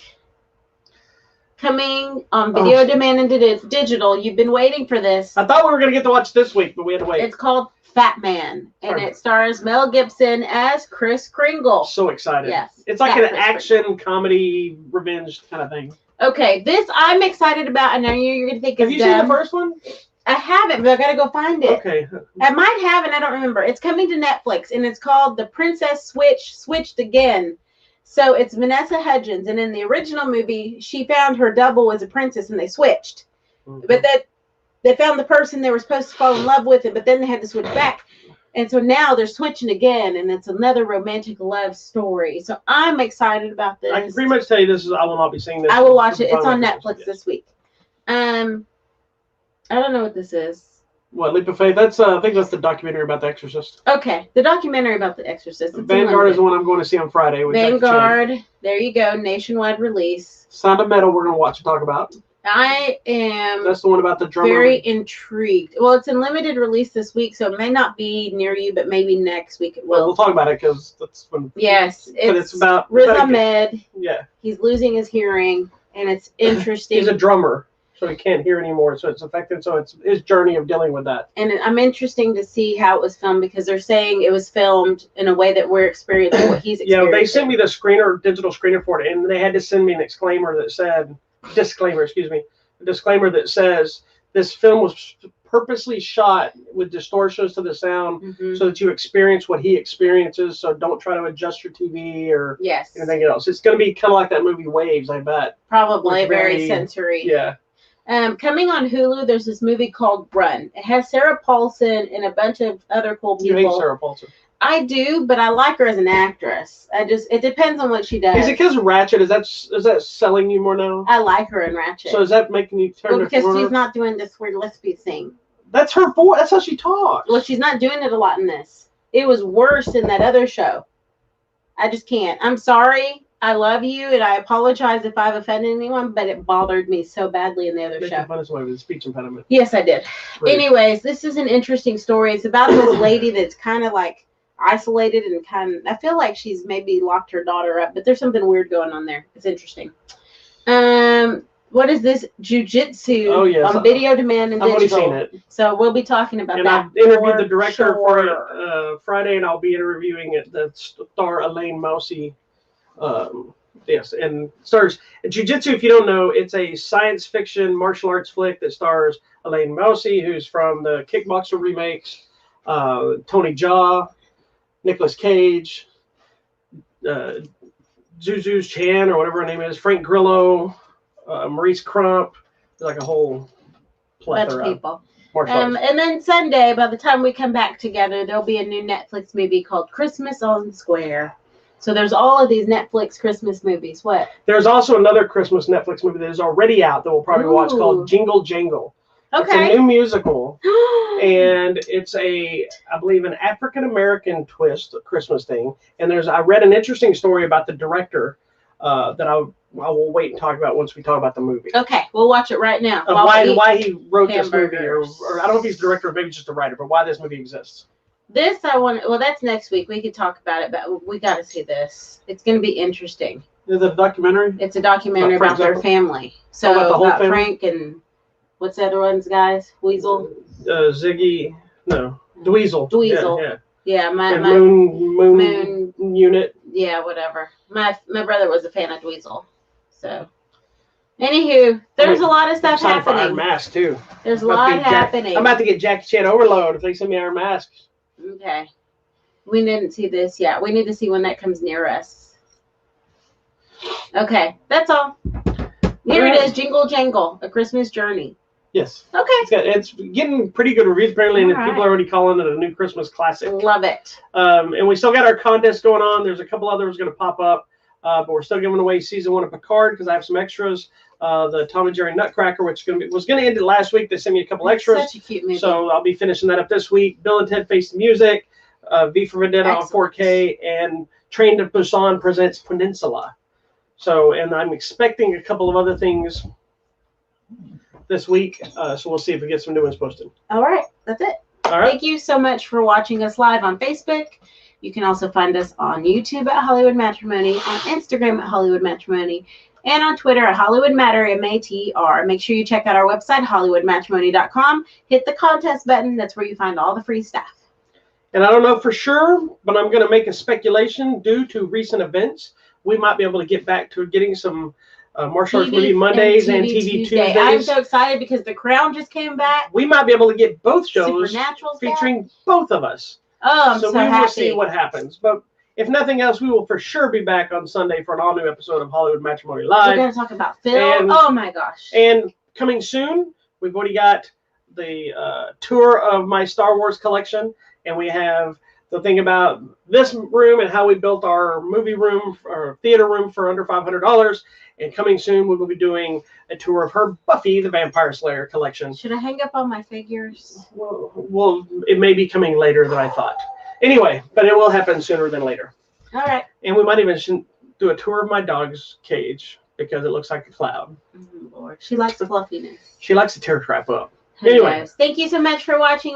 coming on video demand and digital. You've been waiting for this. I thought we were going to get to watch this week, but we had to wait. It's called Fat Man, and it stars Mel Gibson as Kris Kringle. So excited. Yes. It's like an action, comedy, revenge kind of thing. Okay, this I'm excited about. I know you're going to think it's Have you seen the first one? I haven't, but I got to go find it. Okay. I might have, and I don't remember. It's coming to Netflix, and it's called The Princess Switched Again. So it's Vanessa Hudgens, and in the original movie, she found her double as a princess, and they switched. Mm-hmm. But they found the person they were supposed to fall in love with, but then they had to switch back. And so now they're switching again, and it's another romantic love story. So I'm excited about this. I can pretty much tell you I will not be seeing this. I will watch it. It's on Netflix this week. I don't know what this is. What, Leap of Faith? That's I think that's the documentary about The Exorcist. Okay, the documentary about The Exorcist. It's Vanguard is the one I'm going to see on Friday. Vanguard, there you go, nationwide release. Sound of Metal, we're going to watch and talk about. I am. That's the one about the drummer. Very intrigued. Well, it's in limited release this week, so it may not be near you, but maybe next week it will. Well, we'll talk about it because that's when. Yes, it's about Riz Ahmed. Yeah. He's losing his hearing, and it's interesting. He's a drummer. so he can't hear anymore. So it's affected. So it's his journey of dealing with that. And I'm interesting to see how it was filmed because they're saying it was filmed in a way that we're experiencing what he's experiencing. Yeah, they sent me the screener, digital screener for it, and they had to send me an disclaimer that says this film was purposely shot with distortions to the sound so that you experience what he experiences. So don't try to adjust your TV or anything else. It's going to be kind of like that movie Waves, I bet. Probably very sensory. Yeah. Coming on Hulu, there's this movie called Run. It has Sarah Paulson and a bunch of other cool people. You hate Sarah Paulson. I do, but I like her as an actress. It depends on what she does. Is it because Ratchet? Is that selling you more now? I like her in Ratchet. So is that making you turn to because she's not doing this weird lispy thing. That's her voice. That's how she talks. Well, she's not doing it a lot in this. It was worse in that other show. I just can't. I'm sorry. I love you, and I apologize if I've offended anyone, but it bothered me so badly in the other show. Fun of somebody with a speech impediment. Yes, I did. Right. Anyways, this is an interesting story. It's about this lady that's kind of like isolated and I feel like she's maybe locked her daughter up, but there's something weird going on there. It's interesting. What is this? Jiu-jitsu on video demand and digital. I've already seen it. So we'll be talking about that. I've interviewed the director for it Friday, and I'll be interviewing it. The star Elaine Mousy. Yes, and stars Jiu-Jitsu. If you don't know, it's a science fiction martial arts flick that stars Elaine Mousy, who's from the Kickboxer remakes, Tony Jaa, Nicolas Cage, Zuzu Chan or whatever her name is, Frank Grillo, Maurice Crump. There's like a whole plethora bunch of people. And then Sunday, by the time we come back together, there'll be a new Netflix movie called Christmas on the Square. So there's all of these Netflix Christmas movies. What? There's also another Christmas Netflix movie that is already out that we'll probably watch called Jingle Jangle. Okay. It's a new musical, and it's I believe, an African-American twist Christmas thing. And I read an interesting story about the director that I will wait and talk about once we talk about the movie. Okay, we'll watch it right now. Why he wrote this movie, or I don't know if he's the director or maybe just a writer, but why this movie exists. This that's next week. We could talk about it, but we got to see this. It's going to be interesting. Is it a documentary? It's a documentary about their family. So about the whole family? Frank and what's the other ones, guys? Weasel? Ziggy. No. Dweezil. Dweezil. Yeah, my Moon Unit. Yeah, whatever. My brother was a fan of Dweezil. So, anywho, there's a lot of stuff happening. For Iron Mask too. There's a lot happening. I'm about to get Jackie Chan overload if they send me Iron Mask. Okay. We didn't see this yet. We need to see when that comes near us. Okay, that's all. Here it is, Jingle Jangle, A Christmas Journey. Yes. Okay. It's getting pretty good reviews apparently, and people are already calling it a new Christmas classic. Love it. And we still got our contest going on. There's a couple others going to pop up, but we're still giving away season 1 of Picard because I have some extras. The Tom and Jerry Nutcracker, which was going to end it last week. They sent me a couple extras. Such a cute movie. So I'll be finishing that up this week. Bill and Ted Face the Music, V for Vendetta on 4K, and Train to Busan presents Peninsula. So, and I'm expecting a couple of other things this week. So we'll see if we get some new ones posted. All right. That's it. All right. Thank you so much for watching us live on Facebook. You can also find us on YouTube at Hollywood Matrimony, on Instagram at Hollywood Matrimony, and on Twitter at Hollywood Matter, MATR. Make sure you check out our website, HollywoodMatrimony.com. Hit the contest button. That's where you find all the free stuff. And I don't know for sure, but I'm going to make a speculation due to recent events. We might be able to get back to getting some martial arts movie Mondays and TV Tuesdays. I'm so excited because The Crown just came back. We might be able to get both shows Supernatural's featuring both of us. Oh, I'm so happy. We will see what happens. But if nothing else, we will for sure be back on Sunday for an all-new episode of Hollywood Matrimony Live. We're going to talk about film. Oh, my gosh. And coming soon, we've already got the tour of my Star Wars collection, and we have the thing about this room and how we built our movie room or theater room for under $500. And coming soon, we will be doing a tour of her Buffy the Vampire Slayer collection. Should I hang up all my figures? Well, it may be coming later than I thought. Anyway, but it will happen sooner than later. All right. And we might even do a tour of my dog's cage because it looks like a cloud. Oh, Lord. She likes the fluffiness. She likes to tear crap up. Anyway. Thank you so much for watching.